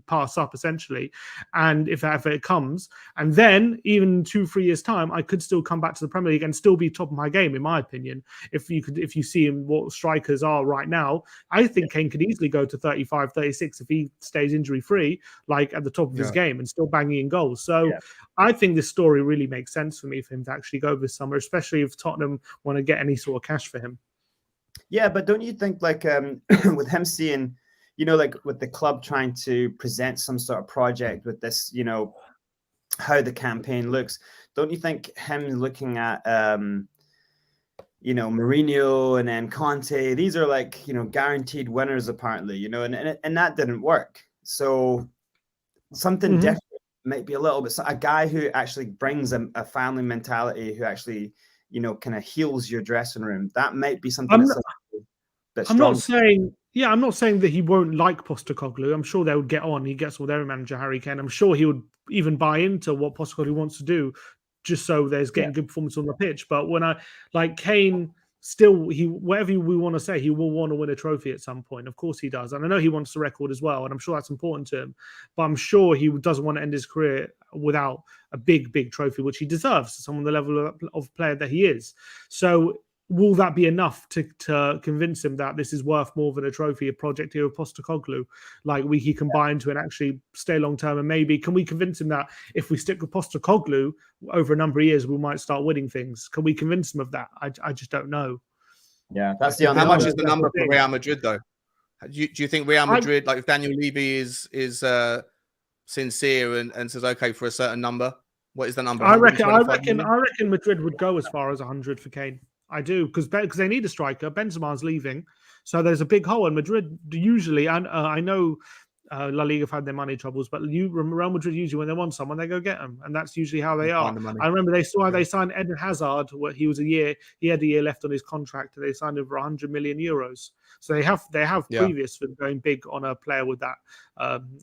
pass up, essentially. And if it comes, and then even 2-3 years time, I could still come back to the Premier League and still be top of my game, in my opinion. If you see him, what strikers are right now, I think Kane could easily go to 35, 36 if he stays injury free, like at the top of his game and still banging in goals. So I think this story really makes sense for me for him to actually go this summer, especially if Tottenham want to get any sort of cash for him. Yeah, but don't you think like with him seeing, like with the club trying to present some sort of project with this, how the campaign looks, don't you think him looking at Mourinho and then Conte, these are like, guaranteed winners apparently, and that didn't work. So something different might be a little bit, a guy who actually brings a family mentality, who actually, kind of heals your dressing room. That might be something I'm not saying that he won't like Postecoglu. I'm sure they would get on. He gets with their manager, Harry Kane. I'm sure he would even buy into what Postecoglu wants to do, just so there's getting good performance on the pitch. But when Kane, still, whatever we want to say, he will want to win a trophy at some point. Of course he does. And I know he wants the record as well. And I'm sure that's important to him. But I'm sure he doesn't want to end his career without a big, big trophy, which he deserves, someone the level of player that he is. So will that be enough to convince him that this is worth more than a trophy, a project here of Postecoglu? Like he can buy into and actually stay long term, and maybe can we convince him that if we stick with Postecoglu over a number of years, we might start winning things? Can we convince him of that? I just don't know. Yeah, that's the. How much is the number for Real Madrid though? Do you think Real Madrid, like if Daniel Levy is sincere and says okay for a certain number, what is the number? I reckon Madrid would go as far as 100 for Kane. I do, because they need a striker. Benzema's leaving, so there's a big hole. And Madrid usually, and I know La Liga have had their money troubles, but Real Madrid usually, when they want someone, they go get them, and that's usually how they are. I remember they signed Eden Hazard. Where he had a year left on his contract, and they signed him for 100 million euros. So they have previous for going big on a player with that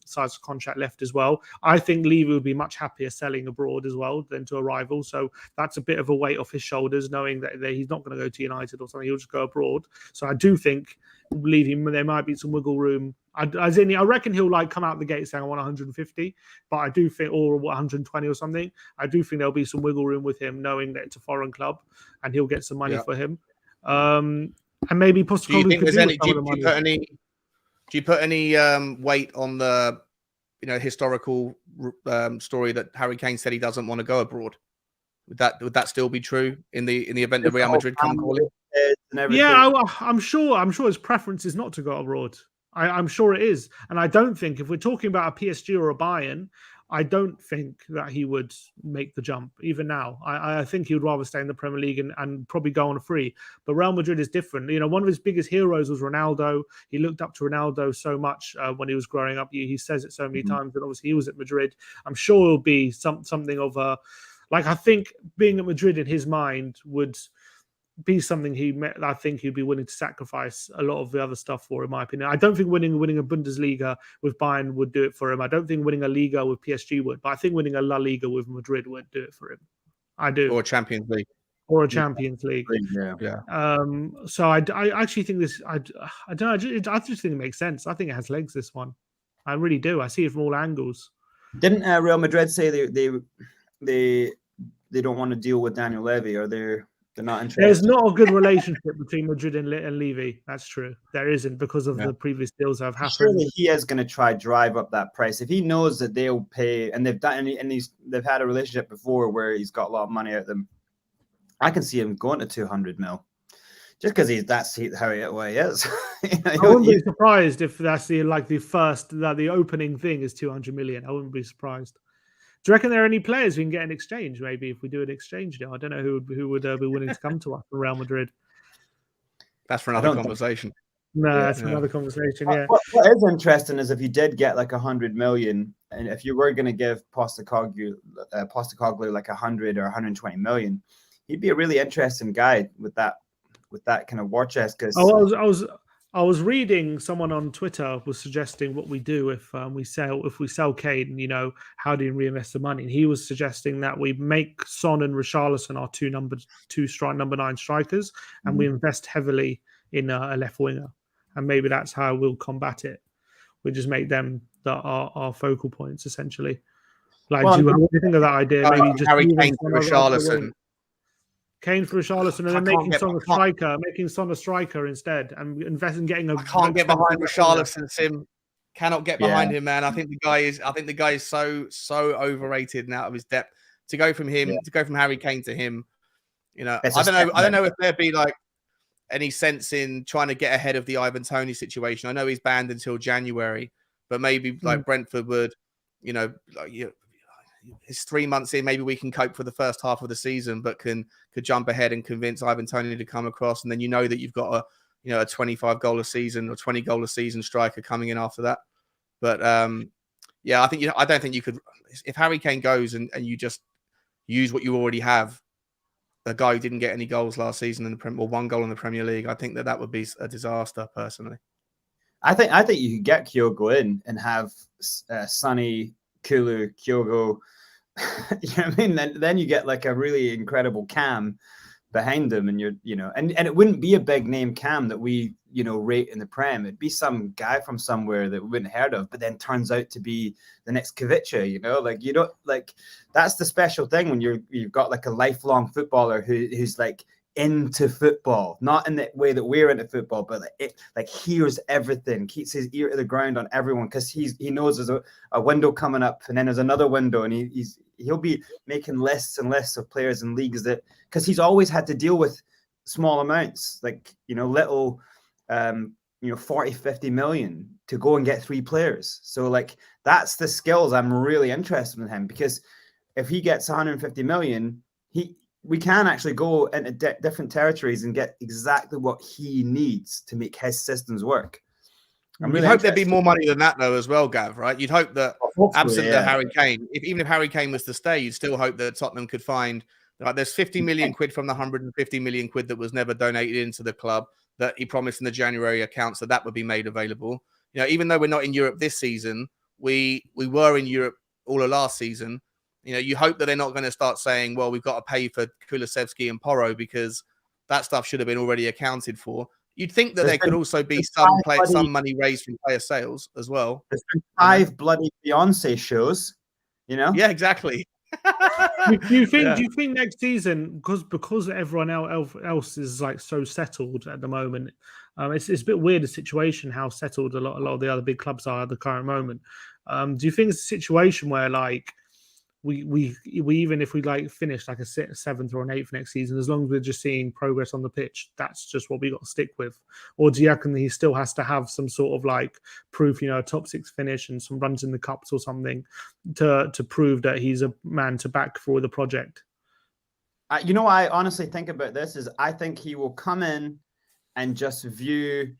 size of contract left as well. I think Levy would be much happier selling abroad as well than to a rival. So that's a bit of a weight off his shoulders, knowing that he's not going to go to United or something. He'll just go abroad. So I do think Levy, there might be some wiggle room. I reckon he'll come out the gate saying I want 150, but I do think, or 120 or something. I do think there'll be some wiggle room with him, knowing that it's a foreign club and he'll get some money for him. And maybe Postecoglu could do you put any weight on the historical story that Harry Kane said he doesn't want to go abroad? Would that still be true in the event that Real Madrid come calling? Yeah, I'm sure his preference is not to go abroad. I'm sure it is. And I don't think, if we're talking about a PSG or a Bayern, I don't think that he would make the jump, even now. I think he would rather stay in the Premier League and probably go on a free. But Real Madrid is different. One of his biggest heroes was Ronaldo. He looked up to Ronaldo so much when he was growing up. He says it so many times, and obviously he was at Madrid. I'm sure it'll be something of a... I think being at Madrid in his mind would be something I think he'd be willing to sacrifice a lot of the other stuff for, in my opinion. I don't think winning a Bundesliga with Bayern would do it for him. I don't think winning a Liga with PSG would, but I think winning a La Liga with Madrid would do it for him. I do. Or Champions League. Or a Champions League. Yeah. So I actually think this. I don't know. I just think it makes sense. I think it has legs. This one, I really do. I see it from all angles. Didn't Real Madrid say they don't want to deal with Daniel Levy, or they're not interested? There's not a good relationship between Madrid and Levy. That's true. There isn't, because of the previous deals that have happened. Surely he is going to try drive up that price if he knows that they'll pay, and they've done, and they've had a relationship before where he's got a lot of money out of them. I can see him going to 200 mil. Just because that's how he is. I wouldn't be surprised if that's the opening thing is 200 million. I wouldn't be surprised. Do you reckon there are any players we can get in exchange? Maybe if we do an exchange deal, I don't know who would be willing to come to us from Real Madrid. That's for another conversation. That's another conversation. Yeah. What is interesting is if you did get like 100 million, and if you were going to give Postecoglu like 100 or 120 million, he'd be a really interesting guy with that kind of war chest. Because I was reading someone on Twitter was suggesting what we do if we sell Kane. You know, how do you reinvest the money? And he was suggesting that we make Son and Richarlison our number 9 strikers, and we invest heavily in a left winger. And maybe that's how we'll combat it. We just make them our focal points essentially. Like, what do you think of that idea? Maybe just Harry Kane for Richarlison. Kane for Richarlison, and then making Son a striker instead, and invest in getting a. I can't get behind Richarlison, Sim. Cannot get behind him, man. I think the guy is so overrated and out of his depth. To go from Harry Kane to him, you know, I don't know if there'd be like any sense in trying to get ahead of the Ivan Toney situation. I know he's banned until January, but maybe like Brentford would, you know, it's 3 months in. Maybe we can cope for the first half of the season, but could jump ahead and convince Ivan Toney to come across, and then you know that you've got a 25 goal a season or 20 goal a season striker coming in after that. But I think I don't think you could, if Harry Kane goes and you just use what you already have. A guy who didn't get any goals last season in the Premier, or 1 goal in the Premier League, I think that would be a disaster personally. I think you could get Kyogo in and have Sonny, Kulu, Kyogo. You know what I mean? Then you get like a really incredible cam behind them, and and it wouldn't be a big name cam that we rate in the Prem. It'd be some guy from somewhere that we wouldn't heard of, but then turns out to be the next Kavicha. That's the special thing when you've got like a lifelong footballer who's like into football, not in the way that we're into football, but like hears everything, keeps his ear to the ground on everyone, because he knows there's a window coming up, and then there's another window, and he'll be making lists and lists of players in leagues that, because he's always had to deal with small amounts, like little 40, 50 million to go and get 3 players. So like that's the skills I'm really interested in him, because if he gets 150 million, we can actually go into different territories and get exactly what he needs to make his systems work. You'd hope there'd be more money than that, though, as well, Gav, right? You'd hope that, absent the Harry Kane, even if Harry Kane was to stay, you'd still hope that Tottenham could find, like, there's 50 million quid from the 150 million quid that was never donated into the club that he promised in the January accounts, that would be made available. Even though we're not in Europe this season, we were in Europe all of last season. You hope that they're not going to start saying, well, we've got to pay for Kulusevski and Porro, because that stuff should have been already accounted for. You'd think that there could also be some money raised from player sales as well. There's been 5 bloody Beyonce shows, Yeah, exactly. Do you think next season, because everyone else is like so settled at the moment, it's a bit weird, a situation how settled a lot of the other big clubs are at the current moment. Do you think it's a situation where like we even if we like finish like a 7th or an 8th next season, as long as we're just seeing progress on the pitch, that's just what we got to stick with? Or do you reckon he still has to have some sort of like proof, a top 6 finish and some runs in the cups or something to prove that he's a man to back for the project? What I honestly think about this is, I think he will come in and just view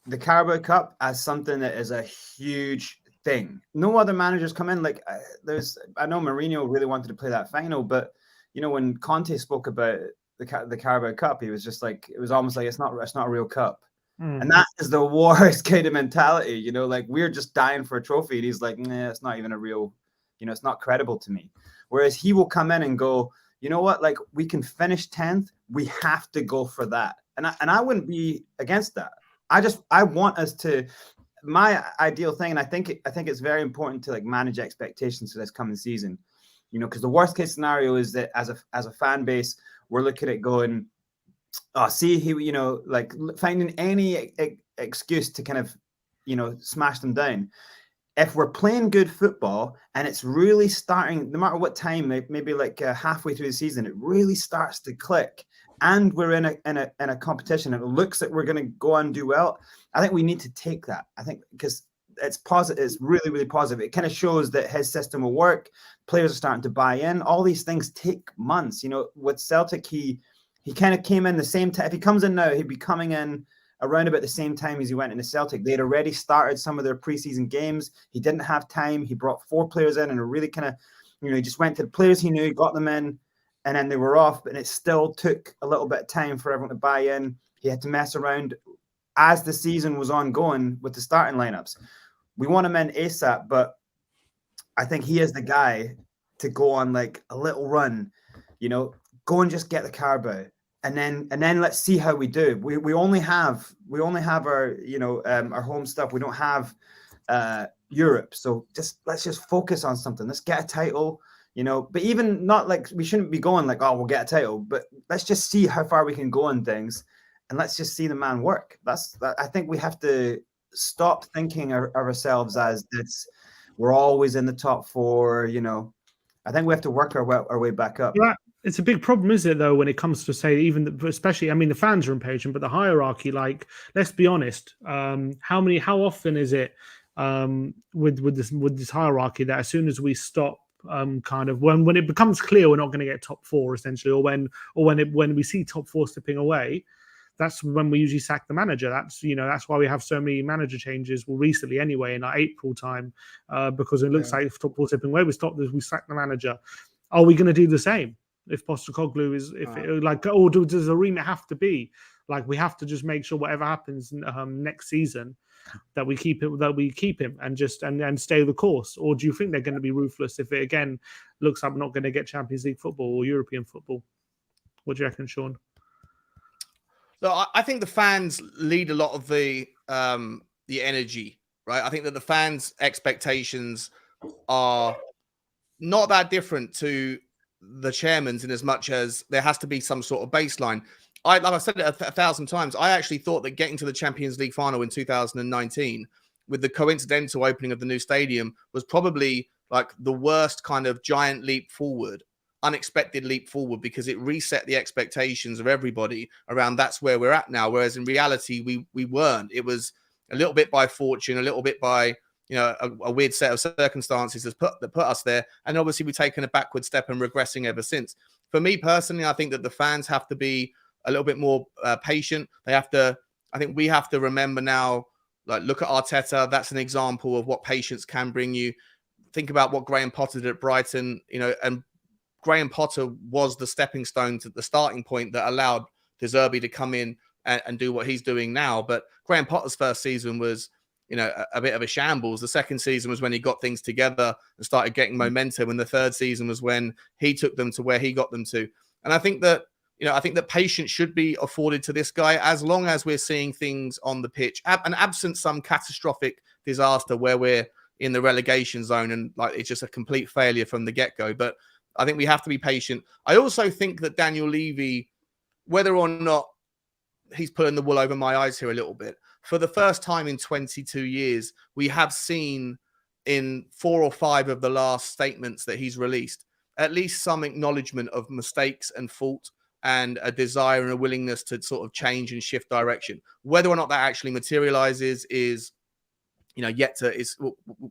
the Carabao Cup as something that is a huge thing. No other managers come in. Like I know Mourinho really wanted to play that final, but when Conte spoke about the Carabao Cup, he was just like, it was almost like it's not a real cup. And that is the worst kind of mentality. Like we're just dying for a trophy, and he's like, nah, it's not even a real, it's not credible to me. Whereas he will come in and go, you know what, like we can finish 10th. We have to go for that. And I wouldn't be against that. I want us to, my ideal thing, and I think it's very important to like manage expectations for this coming season, you know, because the worst case scenario is that as a fan base, we're looking at going, oh, see, he, you know, like finding any excuse to kind of, you know, smash them down. If we're playing good football and it's really starting, no matter what time, maybe like halfway through the season, it really starts to click, and we're in a competition, and it looks like we're going to go on and do well. I think we need to take that. I think because it's positive, it's really, really positive. It kind of shows that his system will work. Players are starting to buy in. All these things take months. You know, with Celtic, he kind of came in the same time. If he comes in now, he'd be coming in around about the same time as he went into Celtic. They had already started some of their preseason games. He didn't have time. He brought 4 players in and really kind of, you know, he just went to the players he knew, he got them in, and then they were off. But it still took a little bit of time for everyone to buy in. He had to mess around as the season was ongoing with the starting lineups. We want him in ASAP, but I think he is the guy to go on like a little run, you know, go and just get the Carabao. And then let's see how we do. We only have our, you know, our home stuff. We don't have Europe. So let's just focus on something. Let's get a title, you know, but even not like, we shouldn't be going like, oh, we'll get a title, but let's just see how far we can go on things, and let's just see the man work. I think we have to stop thinking of ourselves as this, we're always in the top 4, you know. I think we have to work our way back up. Yeah. It's a big problem, isn't it, though, when it comes to, say, even especially, I mean, the fans are impatient, but the hierarchy, like, let's be honest, how often is it with this hierarchy that as soon as we stop, kind of when it becomes clear we're not going to get top 4 essentially, or when we see top 4 slipping away, that's when we usually sack the manager. That's, you know, that's why we have so many manager changes. Well, recently anyway, in our April time, because it looks like if top 4 slipping away, we sack the manager. Are we going to do the same? If Postecoglu is, does the remit have to be like, we have to just make sure whatever happens next season that we keep him and just and stay the course? Or do you think they're going to be ruthless if it again looks like we're not going to get Champions League football or European football? What do you reckon, Sean? So I think the fans lead a lot of the energy, right? I think that the fans' expectations are not that different to the chairman's, in as much as there has to be some sort of baseline. Like I've said it 1,000 times, I actually thought that getting to the Champions League final in 2019 with the coincidental opening of the new stadium was probably like the worst kind of giant leap forward, unexpected leap forward, because it reset the expectations of everybody around that's where we're at now. Whereas in reality, we weren't. It was a little bit by fortune, a little bit by, you know, a weird set of circumstances that put us there. And obviously we've taken a backward step and regressing ever since. For me personally, I think that the fans have to be a little bit more patient. I think we have to remember now, like, look at Arteta. That's an example of what patience can bring you. Think about what Graham Potter did at Brighton, you know, and Graham Potter was the stepping stone to the starting point that allowed De Zerbi to come in and do what he's doing now. But Graham Potter's first season was, you know, a bit of a shambles. The second season was when he got things together and started getting momentum. And the third season was when he took them to where he got them to. And I think that, you know, I think that patience should be afforded to this guy as long as we're seeing things on the pitch, and absent some catastrophic disaster where we're in the relegation zone and like it's just a complete failure from the get-go. But I think we have to be patient. I also think that Daniel Levy, whether or not he's pulling the wool over my eyes here a little bit, for the first time in 22 years, we have seen in 4 or 5 of the last statements that he's released, at least some acknowledgement of mistakes and fault and a desire and a willingness to sort of change and shift direction. Whether or not that actually materializes is, you know,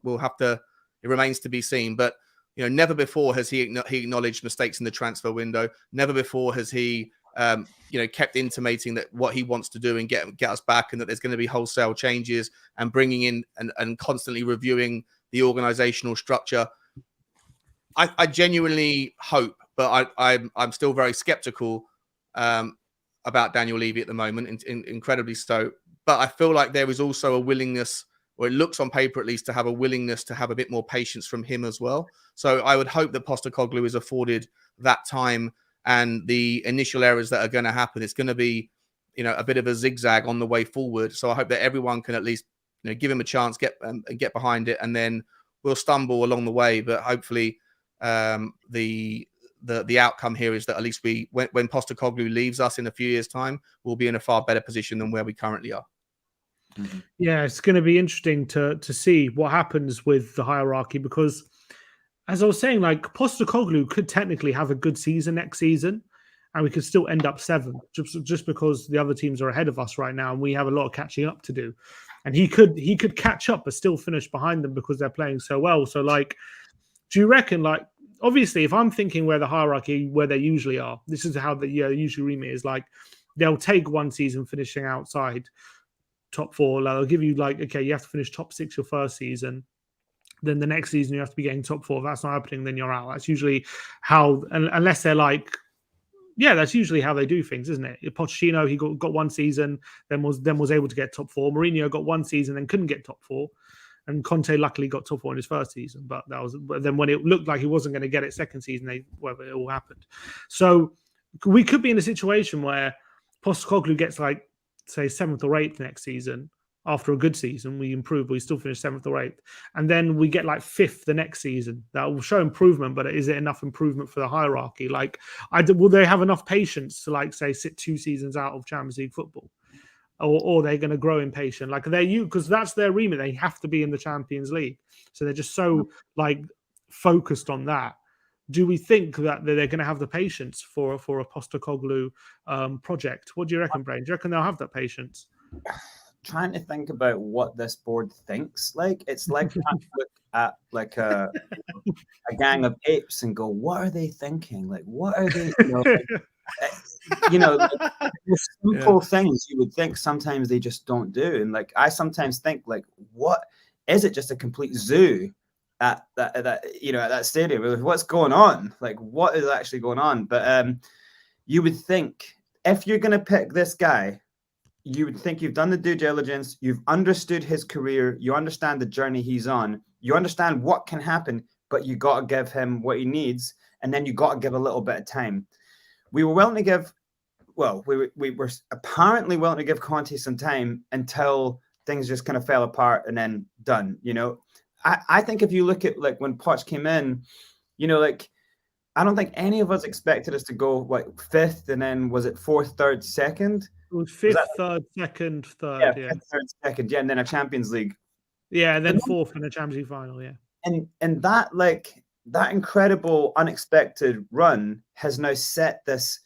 we'll have to, it remains to be seen. But, you know, never before has he acknowledged mistakes in the transfer window. Never before has he, you know, kept intimating that what he wants to do and get us back, and that there's going to be wholesale changes and bringing in and constantly reviewing the organizational structure. I genuinely hope, but I'm still very skeptical about Daniel Levy at the moment, incredibly so. But I feel like there is also a willingness, or it looks on paper at least, to have a willingness to have a bit more patience from him as well. So I would hope that Postecoglu is afforded that time and the initial errors that are going to happen. It's going to be, a bit of a zigzag on the way forward. So I hope that everyone can at least, give him a chance, get behind it, and then we'll stumble along the way. But hopefully, the outcome here is that at least when Postecoglu leaves us in a few years' time, we'll be in a far better position than where we currently are. Yeah, it's going to be interesting to see what happens with the hierarchy, because, as I was saying, like, Postecoglu could technically have a good season next season, and we could still end up 7th just because the other teams are ahead of us right now, and we have a lot of catching up to do. And he could catch up but still finish behind them because they're playing so well. So, like, do you reckon, like, obviously, if I'm thinking where the hierarchy, where they usually are, this is how the usually remit is, like, they'll take one season finishing outside top 4. Like, they'll give you, like, okay, you have to finish top 6 your first season. Then the next season you have to be getting top 4. If that's not happening, then you're out. That's usually how, unless they're like, yeah, that's usually how they do things, isn't it? Pochettino, he got one season, then was able to get top 4. Mourinho got one season, then couldn't get top 4. And Conte luckily got top 4 in his first season, but then when it looked like he wasn't going to get it second season, it all happened. So we could be in a situation where Postecoglu gets, like, say, 7th or 8th next season. After a good season, we improve, but we still finish 7th or 8th. And then we get, like, 5th the next season. That will show improvement, but is it enough improvement for the hierarchy? Like, will they have enough patience to, like, say, sit 2 seasons out of Champions League football? Or they're going to grow impatient? Like, because that's their remit. They have to be in the Champions League. So they're just so, like, focused on that. Do we think that they're going to have the patience for a Postecoglu project? What do you reckon, Brain? Do you reckon they'll have that patience? Trying to think about what this board thinks. Like, it's like trying to look at, like, a gang of apes and go, what are they thinking? Like, what are they, like, simple things you would think sometimes they just don't do. And, like, I sometimes think, like, what is it? Just a complete zoo at that stadium? What's going on? Like, what is actually going on? But you would think, if you're going to pick this guy, you would think you've done the due diligence, you've understood his career, you understand the journey he's on, you understand what can happen, but you got to give him what he needs, and then you got to give a little bit of time. We were willing to give, we were apparently willing to give Conte some time until things just kind of fell apart and then done. I think if you look at, like, when Poch came in, like, I don't think any of us expected us to go, like, 5th, and then was it 4th, 3rd, 2nd? It was 5th, 3rd, 2nd, 3rd. Yeah, 5th, 3rd, 2nd, yeah, and then a Champions League. Yeah, and then 4th in the Champions League final, yeah. And that, like, that incredible, unexpected run has now set this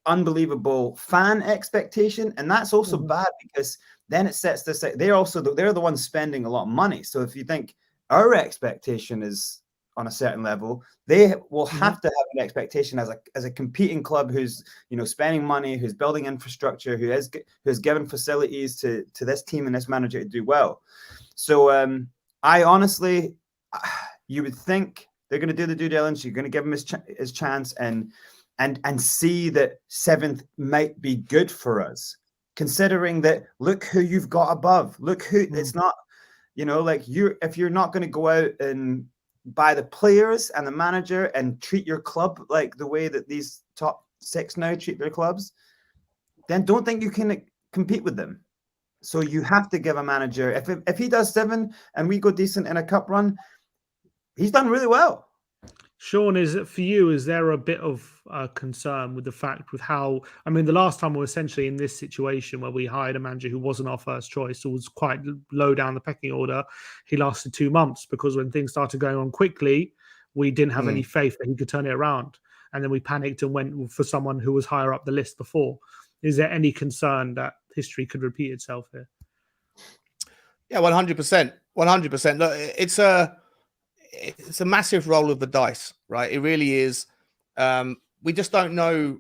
unbelievable fan expectation, and that's also bad, because then it sets this. They're the ones spending a lot of money. So if you think our expectation is on a certain level, they will have to have an expectation as a competing club who's spending money, who's building infrastructure, who's given facilities to this team and this manager to do well. So I honestly, you would think they're going to do the due diligence. You're going to give him his chance and see that 7th might be good for us, considering that look who you've got above. Look who it's not. Like, if you're not going to go out and buy the players and the manager and treat your club like the way that these top 6 now treat their clubs, then don't think you can compete with them. So you have to give a manager, if he does 7 and we go decent in a cup run, he's done really well. Sean, is there a bit of concern with the fact with how, I mean, the last time we were essentially in this situation where we hired a manager who wasn't our first choice, or was quite low down the pecking order. He lasted 2 months because when things started going on quickly, we didn't have any faith that he could turn it around. And then we panicked and went for someone who was higher up the list before. Is there any concern that history could repeat itself here? Yeah, 100%. 100%. Look, it's a massive roll of the dice, right? It really is. We just don't know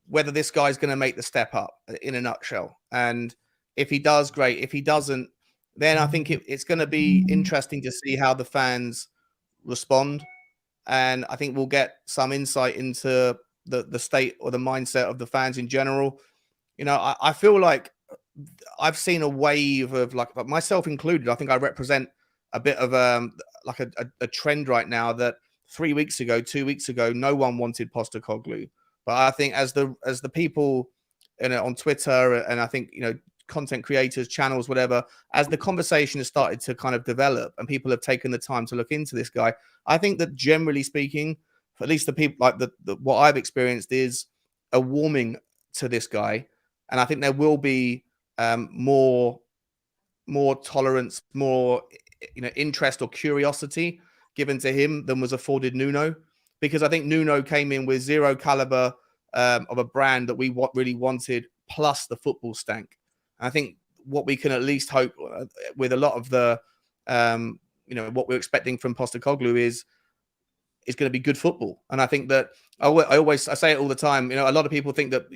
whether this guy's going to make the step up, in a nutshell. And if he does, great. If he doesn't, then I think it's going to be interesting to see how the fans respond. And I think we'll get some insight into the state or the mindset of the fans in general. I feel like I've seen a wave of, like, myself included, I think I represent a bit of like a trend right now that 3 weeks ago, 2 weeks ago, no one wanted Postecoglu. But I think as the people on Twitter, and I think, content creators, channels, whatever, as the conversation has started to kind of develop and people have taken the time to look into this guy, I think that generally speaking, at least the people like what I've experienced is a warming to this guy. And I think there will be more tolerance, more interest or curiosity given to him than was afforded Nuno, because I think Nuno came in with zero caliber of a brand that we really wanted, plus the football stank. And I think what we can at least hope with a lot of the what we're expecting from Postecoglu is going to be good football. And I think that I say it all the time. A lot of people think that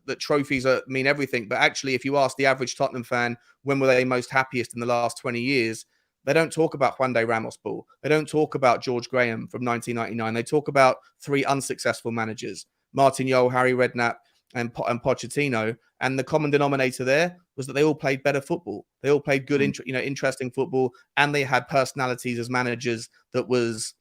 that trophies mean everything, but actually, if you ask the average Tottenham fan when were they most happiest in the last 20 years, they don't talk about Juan de Ramos ball. They don't talk about George Graham from 1999. They talk about 3 unsuccessful managers: Martin Jol, Harry Redknapp, and Pochettino. And the common denominator there was that they all played better football. They all played good, interesting football, and they had personalities as managers that was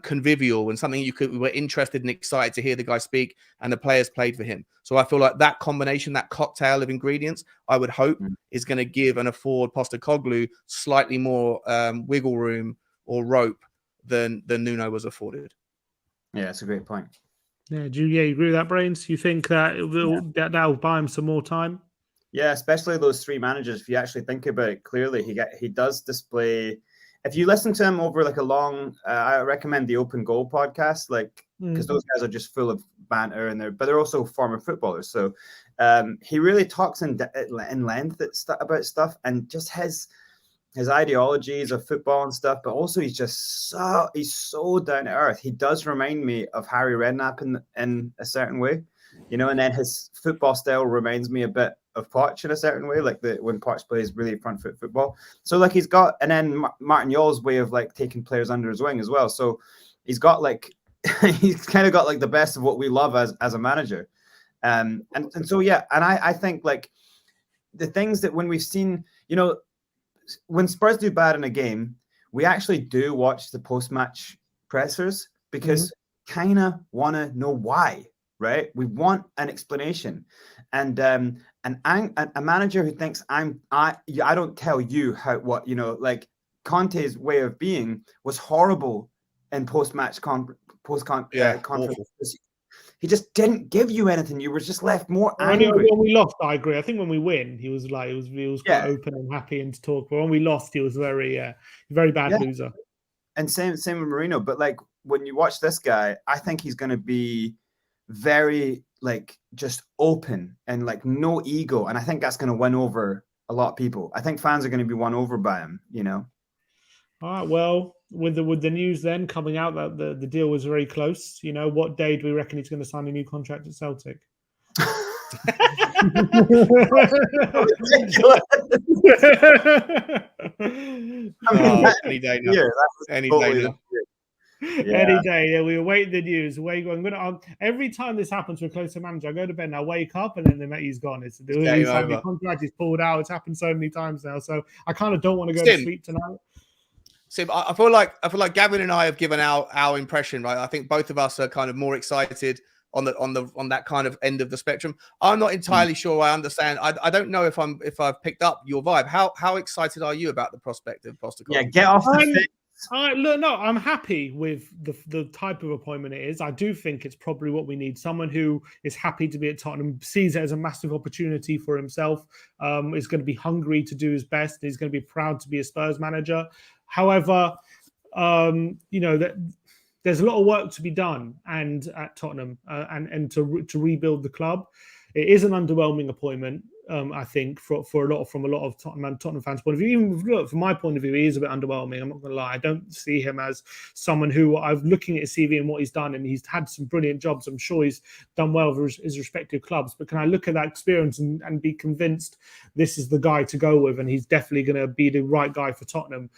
convivial and something we were interested and excited to hear the guy speak, and the players played for him. So I feel like that combination, that cocktail of ingredients, I would hope is going to give and afford Postecoglu slightly more wiggle room or rope than Nuno was afforded. Yeah, that's a great point. Yeah, do you agree with that, Brains? You think that that'll buy him some more time? Yeah, especially those 3 managers. If you actually think about it clearly, he does display. If you listen to him over like a long, I recommend the Open Goal podcast, because those guys are just full of banter, but they're also former footballers. So he really talks in length about stuff, and just his ideologies of football and stuff. But also he's so down to earth. He does remind me of Harry Redknapp in a certain way, and then his football style reminds me a bit of Poch in a certain way, like when Poch plays really front foot football. So he's got, and then Martin Jol's way of taking players under his wing as well. So he's got he's kind of got the best of what we love as a manager. And so, yeah. And I think the things that when we've seen, when Spurs do bad in a game, we actually do watch the post-match pressers because kind of want to know why, right? We want an explanation. And a manager who thinks I don't tell you Conte's way of being was horrible in post-match conference. He just didn't give you anything. You were just left more angry. When we lost, I agree. I think when we win, he was quite open and happy and to talk. But when we lost, he was very bad loser. And same with Marino. But when you watch this guy, I think he's going to be very just open and no ego, and I think that's going to win over a lot of people. I think fans are going to be won over by him. All right. Well, with the news then coming out that the deal was very close, what day do we reckon he's going to sign a new contract at Celtic? Any day now. Any day now. Any day. Yeah, we await the news. Every time this happens with a closer manager, I go to bed and I wake up and then he's gone. He's signed the contract, he's pulled out. It's happened so many times now. So I kind of don't want to go to sleep tonight. Sim, I feel like Gavin and I have given our impression, right? I think both of us are kind of more excited on that kind of end of the spectrum. I'm not entirely sure I understand. I don't know if I've picked up your vibe. How excited are you about the prospect of Postecoglu? Yeah, get off the fence. I'm happy with the type of appointment it is. I do think it's probably what we need. Someone who is happy to be at Tottenham, sees it as a massive opportunity for himself, is going to be hungry to do his best. He's going to be proud to be a Spurs manager. However, there's a lot of work to be done at Tottenham and to rebuild the club. It is an underwhelming appointment. I think from a lot of Tottenham fans' point of view. Even from my point of view, he is a bit underwhelming. I'm not going to lie. I don't see him as someone who I'm looking at his CV and what he's done, and he's had some brilliant jobs. I'm sure he's done well for his respective clubs. But can I look at that experience and be convinced this is the guy to go with, and he's definitely going to be the right guy for Tottenham?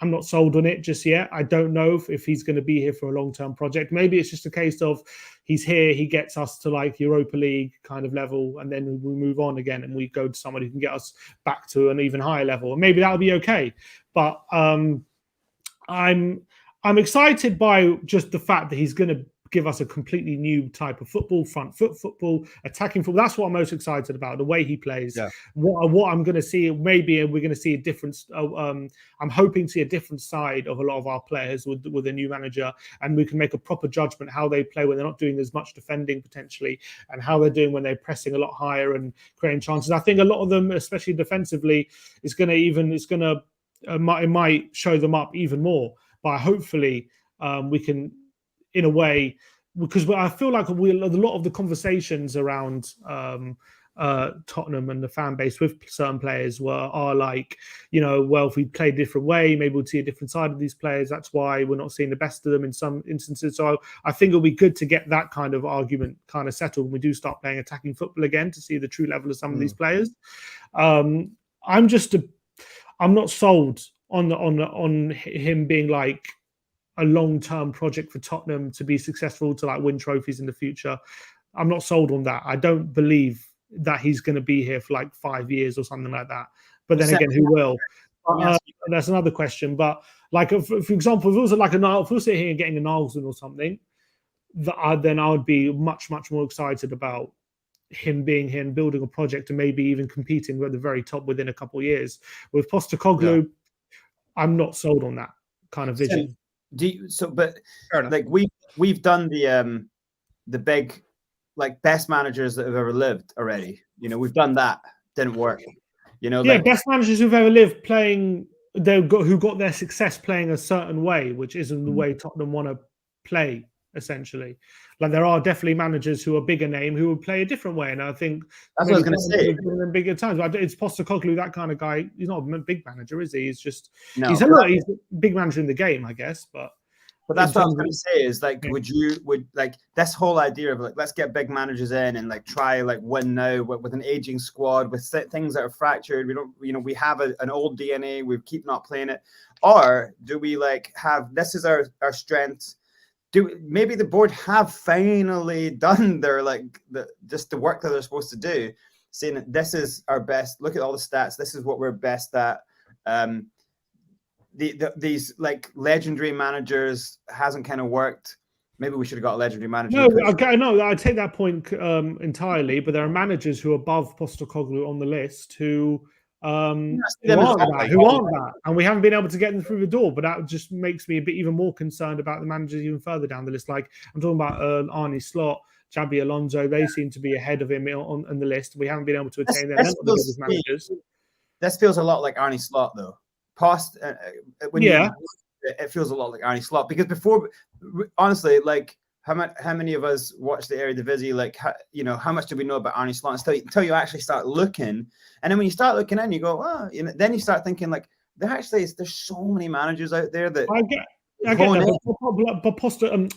I'm not sold on it just yet. I don't know if he's going to be here for a long-term project. Maybe it's just a case of he's here, he gets us to Europa League kind of level, and then we move on again and we go to someone who can get us back to an even higher level. And maybe that'll be okay. But I'm I'm excited by just the fact that he's going to give us a completely new type of football, front foot football, attacking football. That's what I'm most excited about, the way he plays. Yeah. What I'm going to see, maybe we're going to see a different, I'm hoping to see a different side of a lot of our players with a new manager, and we can make a proper judgment how they play when they're not doing as much defending potentially, and how they're doing when they're pressing a lot higher and creating chances. I think a lot of them, especially defensively, it might show them up even more. But hopefully we can, in a way, because I feel like a lot of the conversations around Tottenham and the fan base with certain players are like, well, if we play a different way, maybe we'll see a different side of these players. That's why we're not seeing the best of them in some instances. So I think it'll be good to get that kind of argument kind of settled when we do start playing attacking football again, to see the true level of some of these players. I'm not sold on him being like a long-term project for Tottenham to be successful, to like win trophies in the future. I'm not sold on that. I don't believe that he's going to be here for like 5 years or something like that. But then again, who will? That's another question. But like, for example, if it was like if we were sitting here getting a Nilsson or something, then I would be much, much more excited about him being here and building a project and maybe even competing at the very top within a couple of years. With Postecoglu, I'm not sold on that kind of vision. But like we've done the big, like, best managers that have ever lived already. We've done that. Didn't work. Best managers who've ever lived playing. Who got their success playing a certain way, which isn't the way Tottenham want to play. Essentially, like, there are definitely managers who are bigger name who would play a different way, and I think that's what I was going to say. In bigger times, it's Postecoglu, that kind of guy. He's not a big manager, is he? He's just he's a big manager in the game, I guess. But that's what I was going to say. Is like, would like this whole idea of like, let's get big managers in and like try like win now with an aging squad, with things that are fractured. We don't, we have an old DNA. We keep not playing it, or do we like have this is our strength? Maybe the board have finally done their just the work that they're supposed to do, saying that this is our best. Look at all the stats. This is what we're best at. These like legendary managers hasn't kind of worked. Maybe we should have got a legendary manager. No, I take that point entirely. But there are managers who are above Postecoglu on the list who aren't that, and we haven't been able to get them through the door. But that just makes me a bit even more concerned about the managers even further down the list. Like, I'm talking about Arne Slot, Xabi Alonso. They seem to be ahead of him on the list. We haven't been able to attain their level as managers. This feels a lot like Arne Slot, though. It feels a lot like Arne Slot, because before, honestly, like, how many of us watch the Eredivisie? Like, how much do we know about Arne Slot until you actually start looking? And then when you start looking in, you go, then you start thinking like, there's so many managers out there that I get that.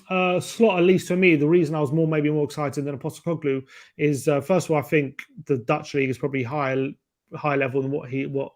But Slot, at least for me, the reason I was maybe more excited than a Postecoglu is first of all, I think the Dutch league is probably high level than what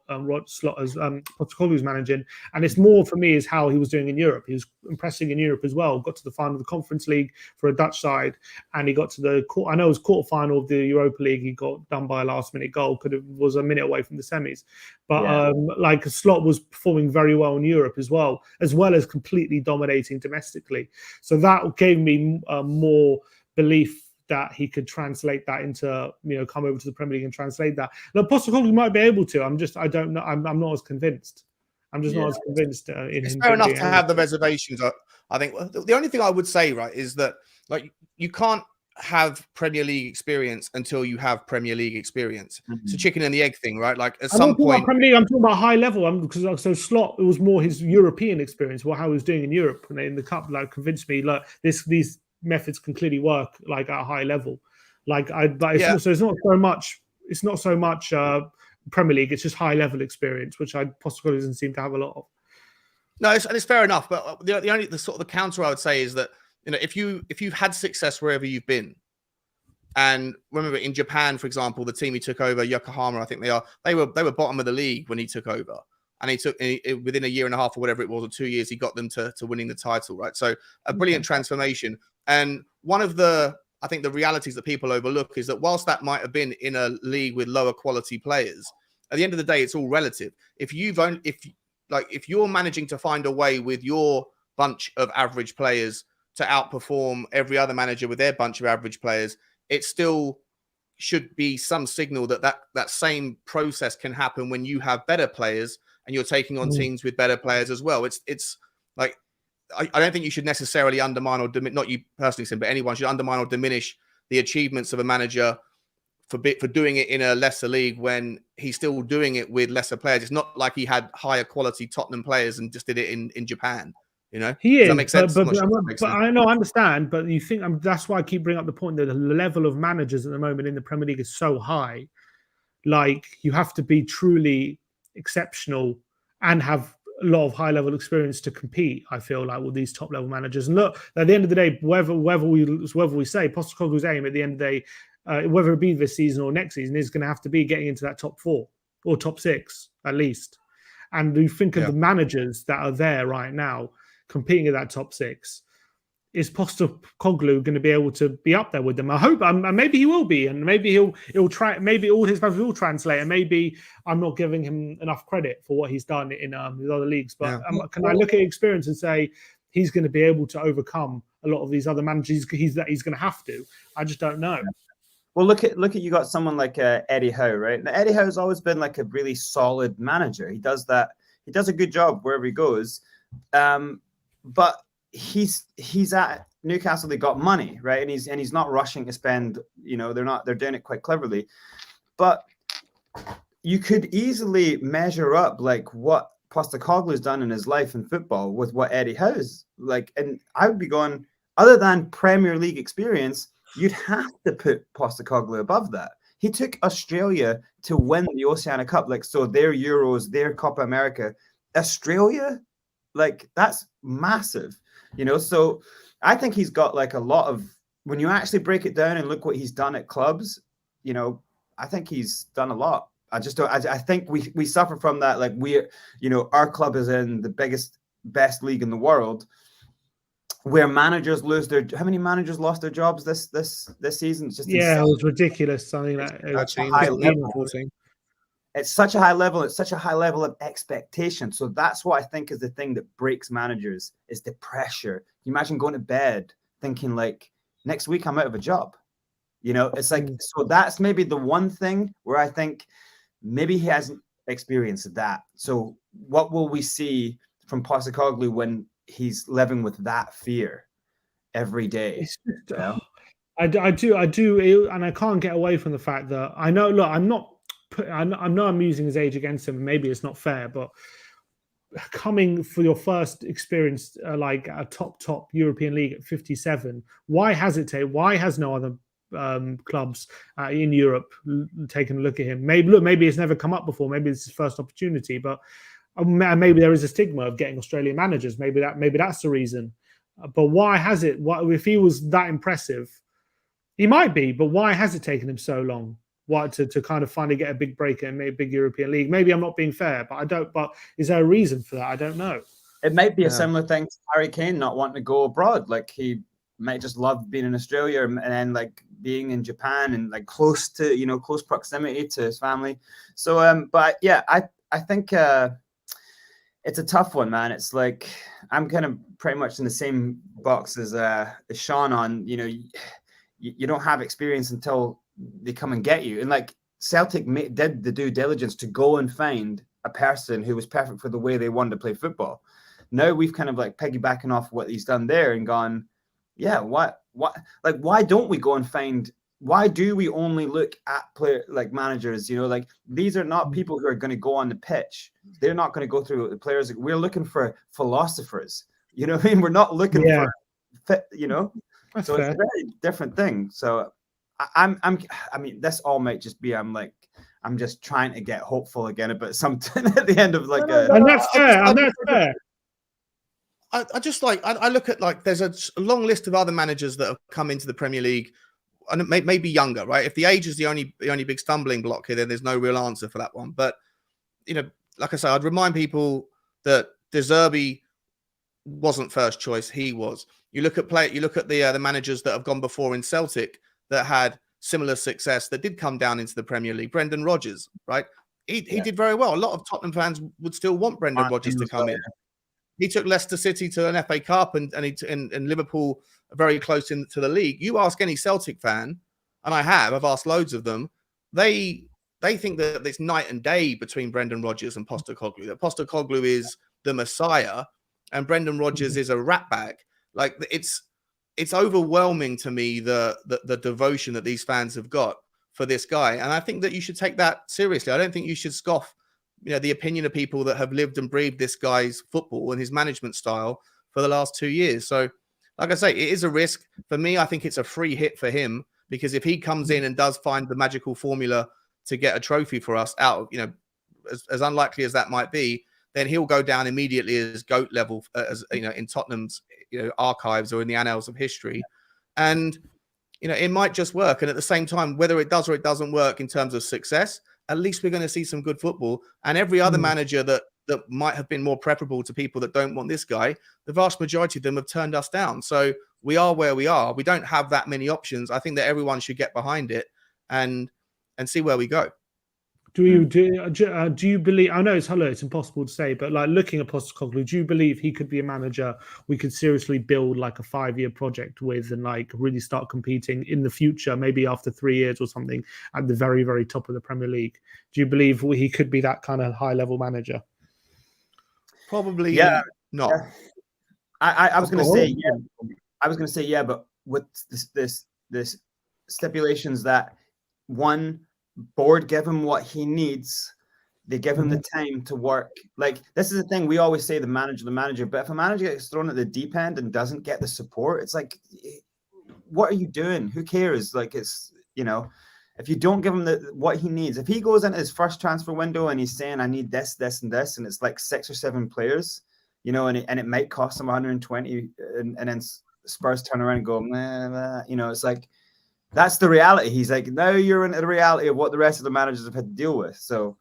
Rod Slot as Postecoglu was managing, and it's more for me is how he was doing in Europe. He was impressing in Europe as well. Got to the final of the Conference League for a Dutch side, and he got to the quarterfinal of the Europa League. He got done by a last-minute goal. Was a minute away from the semis, but like, Slot was performing very well in Europe as well as completely dominating domestically. So that gave me more belief that he could translate that into, come over to the Premier League and translate that. Now, Postecoglu might be able to. I don't know. I'm not as convinced. I'm just not as convinced. It's fair enough to have the reservations. I think the only thing I would say, right, is that like, you can't have Premier League experience until you have Premier League experience. It's a chicken and the egg thing, right? Like, at some point, Premier League, I'm talking about high level. Because so Slot, it was more his European experience, how he was doing in Europe and in the cup. Like, convinced me like these methods can clearly work like at a high level. Also, it's not so much Premier League. It's just high level experience, which Postecoglu doesn't seem to have a lot of. No, it's fair enough. But the counter I would say is that, if you've had success wherever you've been, and remember in Japan, for example, the team he took over, Yokohama, I think they were bottom of the league when he took over. And within a year and a half or whatever it was, or 2 years, he got them to winning the title, right? So a brilliant transformation. And one of the realities that people overlook is that whilst that might have been in a league with lower quality players, at the end of the day, it's all relative. If you're managing to find a way with your bunch of average players to outperform every other manager with their bunch of average players, it still should be some signal that same process can happen when you have better players and you're taking on teams with better players as well. It's like, I don't think you should necessarily undermine or not you personally, Sim, but anyone should undermine or diminish the achievements of a manager for doing it in a lesser league when he's still doing it with lesser players. It's not like he had higher quality Tottenham players and just did it in Japan. You know, he does is, that make sense? but I know, I understand. But you think that's why I keep bringing up the point that the level of managers at the moment in the Premier League is so high. Like, you have to be truly exceptional and have a lot of high level experience to compete. I feel like with these top level managers. And look, at the end of the day, whether we say Postecoglu's aim at the end of the day, whether it be this season or next season, is going to have to be getting into that top 4 or top 6 at least. And you think of the managers that are there right now competing in that top 6. Is Postecoglu going to be able to be up there with them? I hope, and maybe he will be, and maybe he'll try. Maybe all his players will translate, and maybe I'm not giving him enough credit for what he's done in his other leagues. But can I look at experience and say he's going to be able to overcome a lot of these other managers? He's going to have to. I just don't know. Well, look at you got someone like Eddie Howe, right? Now, Eddie Howe's always been like a really solid manager. He does that. He does a good job wherever he goes. But he's at Newcastle. They got money, right? And he's not rushing to spend. You know, they're doing it quite cleverly. But you could easily measure up like what Postecoglou's done in his life in football with what Eddie Howe's like. And I would be going, other than Premier League experience, you'd have to put Postecoglu above that. He took Australia to win the Oceania Cup, like, so their Euros, their Copa America. Australia, like, that's massive, you know. So I think he's got like a lot of, when you actually break it down and look what he's done at clubs, you know, I think he's done a lot. I just don't, I think we suffer from that. Like, you know, our club is in the best league in the world, where managers lose how many managers lost their jobs this season? It's just insane. It was ridiculous. Something like it's such a high level. It's such a high level of expectation. So that's what I think is the thing that breaks managers, is the pressure. You imagine going to bed thinking like, next week I'm out of a job. You know, it's like, so that's maybe the one thing where I think maybe he hasn't experienced that. So what will we see from Postecoglu when he's living with that fear every day? Just, I do, and I can't get away from the fact that I know. Look, I know I'm using his age against him. Maybe it's not fair, but coming for your first experience, like a top European league at 57, why hesitate? Why has no other clubs in Europe taken a look at him? Maybe it's never come up before. Maybe it's his first opportunity, but maybe there is a stigma of getting Australian managers. Maybe that's the reason. But why has it? If he was that impressive, he might be. But why has it taken him so long? Why to kind of finally get a big break in a big European league? Maybe I'm not being fair, but I don't. But is there a reason for that? I don't know. It might be a similar thing to Harry Kane not wanting to go abroad. Like, he might just love being in Australia and then like being in Japan and like close proximity to his family. So, but yeah, I think it's a tough one, man. It's like, I'm kind of pretty much in the same box as Sean on, you know, you don't have experience until they come and get you. And like, Celtic did the due diligence to go and find a person who was perfect for the way they wanted to play football. Now we've kind of like piggybacking off what he's done there and gone, yeah, why don't we go and find, why do we only look at managers? You know, like, these are not people who are going to go on the pitch. They're not going to go through the players. We're looking for philosophers. You know what I mean? We're not looking for fit, you know. That's so fair. It's a very different thing. So I mean, this all might just be, I'm just trying to get hopeful again about something at the end of like and that's fair. And that's fair. I look at, like, there's a long list of other managers that have come into the Premier League, and it may be younger, right? If the age is the only big stumbling block here, then there's no real answer for that one. But, you know, like I said, I'd remind people that De Zerbi wasn't first choice. He was. You look at the managers that have gone before in Celtic that had similar success that did come down into the Premier League. Brendan Rodgers, right? He did very well. A lot of Tottenham fans would still want Brendan Rodgers to come in. he took Leicester City to an FA Cup and Liverpool very close to the league. You ask any Celtic fan, and I've asked loads of them, they think that it's night and day between Brendan Rodgers and Postecoglu. That Postecoglu is the Messiah and Brendan Rodgers is a ratbag. Like, it's overwhelming to me the devotion that these fans have got for this guy, and I think that you should take that seriously. I don't think you should scoff, the opinion of people that have lived and breathed this guy's football and his management style for the last 2 years. So, like I say, it is a risk. For me, I think it's a free hit for him, because if he comes in and does find the magical formula to get a trophy for us out of, as unlikely as that might be, then he'll go down immediately as GOAT level, as in Tottenham's archives or in the annals of history. And it might just work. And at the same time, whether it does or it doesn't work in terms of success, at least we're going to see some good football. And every other manager that might have been more preferable to people that don't want this guy, the vast majority of them have turned us down. So we are where we are. We don't have that many options. I think that everyone should get behind it and see where we go. Do you believe? I know it's impossible to say, but like, looking at Postecoglu, do you believe he could be a manager we could seriously build like a 5-year project with, and like really start competing in the future, maybe after 3 years or something, at the very, very top of the Premier League? Do you believe he could be that kind of high level manager? Probably not. Yeah. I was going to say I was going to say yeah, but with this stipulations that one, board give him what he needs. They give him the time to work. Like, this is the thing, we always say the manager, but if a manager gets thrown at the deep end and doesn't get the support, it's like, what are you doing? Who cares? Like, it's, if you don't give him what he needs, if he goes into his first transfer window and he's saying, I need this, this, and this, and it's like 6 or 7 players, and it might cost him 120, and then Spurs turn around and go, it's like, that's the reality. He's like, now you're into the reality of what the rest of the managers have had to deal with. So,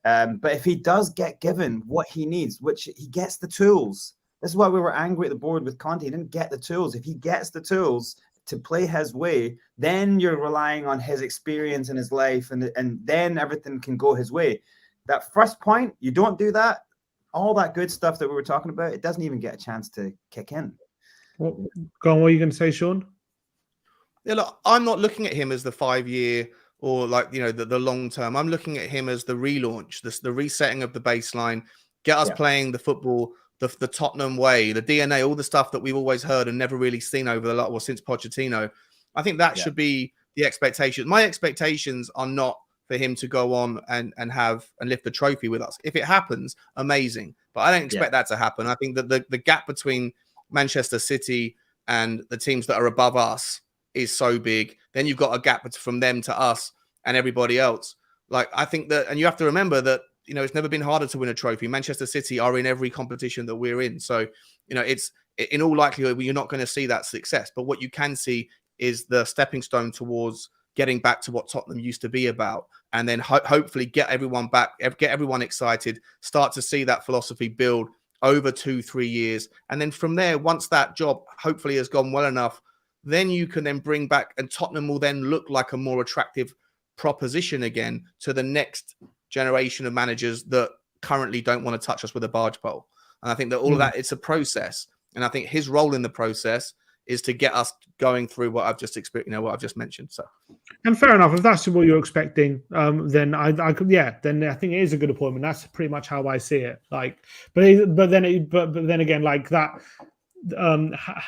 but if he does get given what he needs, which he gets the tools, this is why we were angry at the board with Conte. He didn't get the tools. If he gets the tools to play his way, then you're relying on his experience in his life, and then everything can go his way. That first point, you don't do that, all that good stuff that we were talking about, it doesn't even get a chance to kick in. Go on, what are you going to say, Sean? Yeah, look, I'm not looking at him as the 5-year or like, the long term. I'm looking at him as the relaunch, the resetting of the baseline, get us playing the football, the Tottenham way, the DNA, all the stuff that we've always heard and never really seen since Pochettino. I think that should be the expectation. My expectations are not for him to go on and lift the trophy with us. If it happens, amazing. But I don't expect that to happen. I think that the gap between Manchester City and the teams that are above us is so big. Then you've got a gap from them to us and everybody else. Like, I think that, and you have to remember that, it's never been harder to win a trophy. Manchester City are in every competition that we're in. So, it's in all likelihood, you're not going to see that success. But what you can see is the stepping stone towards getting back to what Tottenham used to be about. And then hopefully get everyone back, get everyone excited, start to see that philosophy build over 2-3 years. And then from there, once that job hopefully has gone well enough, then you can then bring back, and Tottenham will then look like a more attractive proposition again to the next generation of managers that currently don't want to touch us with a barge pole. And I think that all of that, it's a process. And I think his role in the process is to get us going through what I've just experienced, what I've just mentioned. So, and fair enough. If that's what you're expecting, then I could, then I think it is a good appointment. That's pretty much how I see it. Like, but then again, like that,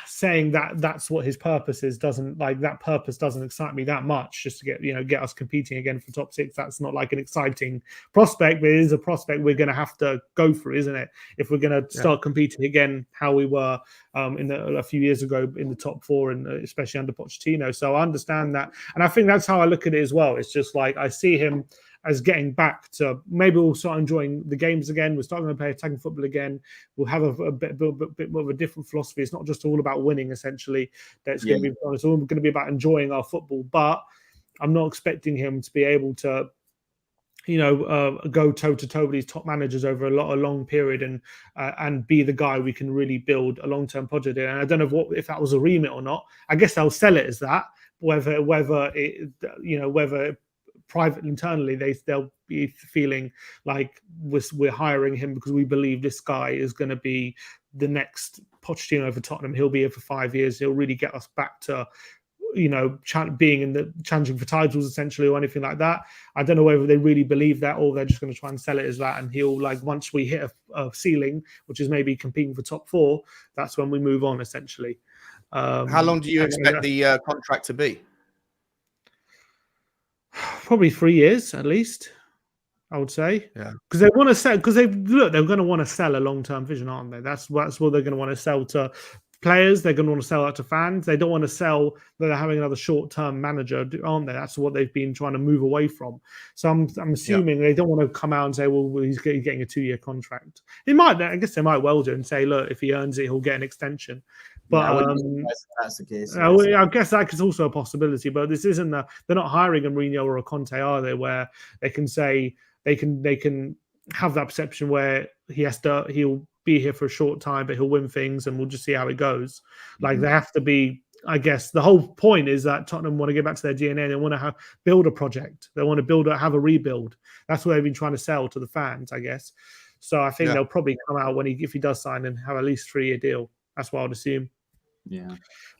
saying that that's what his purpose is doesn't, like, that purpose doesn't excite me that much. Just to get us competing again for top 6, that's not like an exciting prospect, but it is a prospect we're going to have to go through, isn't it, if we're going to start competing again how we were a few years ago in the top 4, and especially under Pochettino. So I understand that, and I think that's how I look at it as well. It's just like, I see him as getting back to, maybe we'll start enjoying the games again. We're starting to play attacking football again. We'll have a bit more of a different philosophy. It's not just all about winning, essentially. It's all going to be about enjoying our football. But I'm not expecting him to be able to, go toe to toe with these top managers over a long period and be the guy we can really build a long-term project in. And I don't know if that was a remit or not. I guess they'll sell it as that. Whether privately, internally, they'll be feeling like we're hiring him because we believe this guy is going to be the next Pochettino for Tottenham. He'll be here for 5 years. He'll really get us back to, being in the challenging for titles essentially, or anything like that. I don't know whether they really believe that, or they're just going to try and sell it as that. And he'll, like, once we hit a ceiling, which is maybe competing for top 4, that's when we move on essentially. How long do you expect the contract to be? Probably 3 years at least, I would say. Yeah, because they want to sell. Because they're going to want to sell a long-term vision, aren't they? That's what they're going to want to sell to players. They're going to want to sell that to fans. They don't want to sell that they're having another short-term manager, aren't they? That's what they've been trying to move away from. So I'm assuming they don't want to come out and say, well, he's getting a 2-year contract. I guess they might well do and say, look, if he earns it, he'll get an extension. But that's the case. I guess that is also a possibility. But this isn't they're not hiring a Mourinho or a Conte, are they? Where they can say they can have that perception where he'll be here for a short time, but he'll win things, and we'll just see how it goes. Like, they have to be. I guess the whole point is that Tottenham want to get back to their DNA. They want to build a project. They want to have a rebuild. That's what they've been trying to sell to the fans, I guess. So I think they'll probably come out if he does sign and have at least 3-year deal. That's what I would assume. Yeah.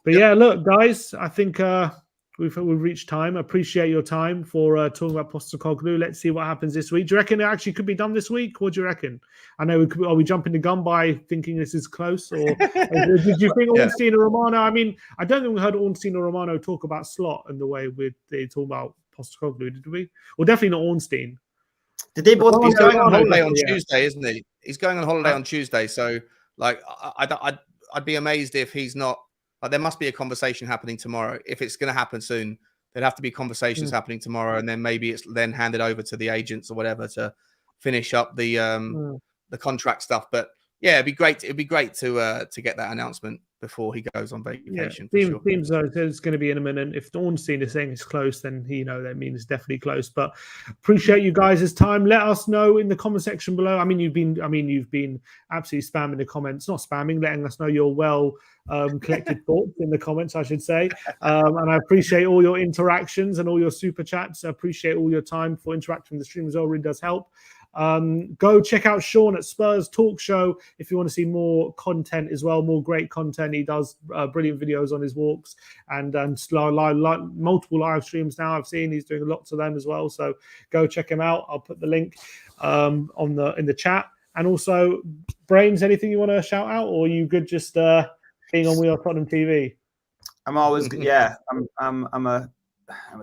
But yeah, look, guys, I think we've reached time. I appreciate your time for talking about Postecoglu. Let's see what happens this week. Do you reckon it actually could be done this week? What do you reckon? I know are we jumping the gun by thinking this is close, or did you think Ornstein or Romano? I mean, I don't think we heard Ornstein or Romano talk about Slot in the way they talk about Postecoglu, did we? Well, definitely not Ornstein. Did they both? He's going on holiday on Tuesday, isn't he? He's going on holiday on Tuesday. So, like, I'd be amazed if he's not. Like, there must be a conversation happening tomorrow. If it's going to happen soon, there'd have to be conversations happening tomorrow, and then maybe it's then handed over to the agents or whatever to finish up the contract stuff. But yeah, it'd be great. It'd be great to get that announcement before he goes on vacation. Yeah, seems it's going to be imminent. If Ornstein is saying it's close, then that means it's definitely close. But appreciate you guys' time. Let us know in the comment section below. I mean, you've been absolutely spamming the comments, not spamming, letting us know your collected thoughts in the comments, I should say. And I appreciate all your interactions and all your super chats. I appreciate all your time for interacting with the stream as well. It really does help. Go check out Sean at Spurs Talk Show if you want to see more content as well, more great content. He does brilliant videos on his walks and multiple live streams now. I've seen he's doing lots of them as well. So go check him out. I'll put the link in the chat. And also, Brains, anything you want to shout out, or are you good just being on WeAreTottenham TV? I'm always good. Yeah, I'm a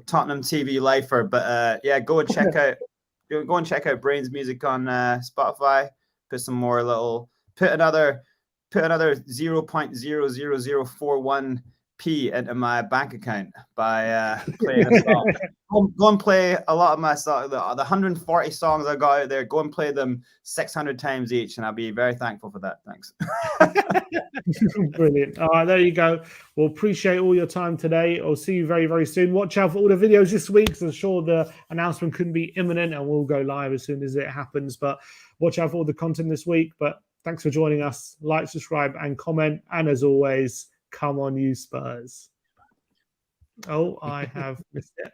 Tottenham TV lifer, but go and check out. Go and check out Brain's music on Spotify. Put another 0.00041p into my bank account by playing a song. Go and play a lot of my songs. The 140 songs I got out there, go and play them 600 times each, and I'll be very thankful for that. Thanks. Brilliant. All right, there you go. We'll appreciate all your time today. I'll see you very, very soon. Watch out for all the videos this week, because I'm sure the announcement couldn't be imminent, and we'll go live as soon as it happens. But watch out for all the content this week. But thanks for joining us. Like, subscribe, and comment. And as always, come on, you Spurs. Oh, I have missed it.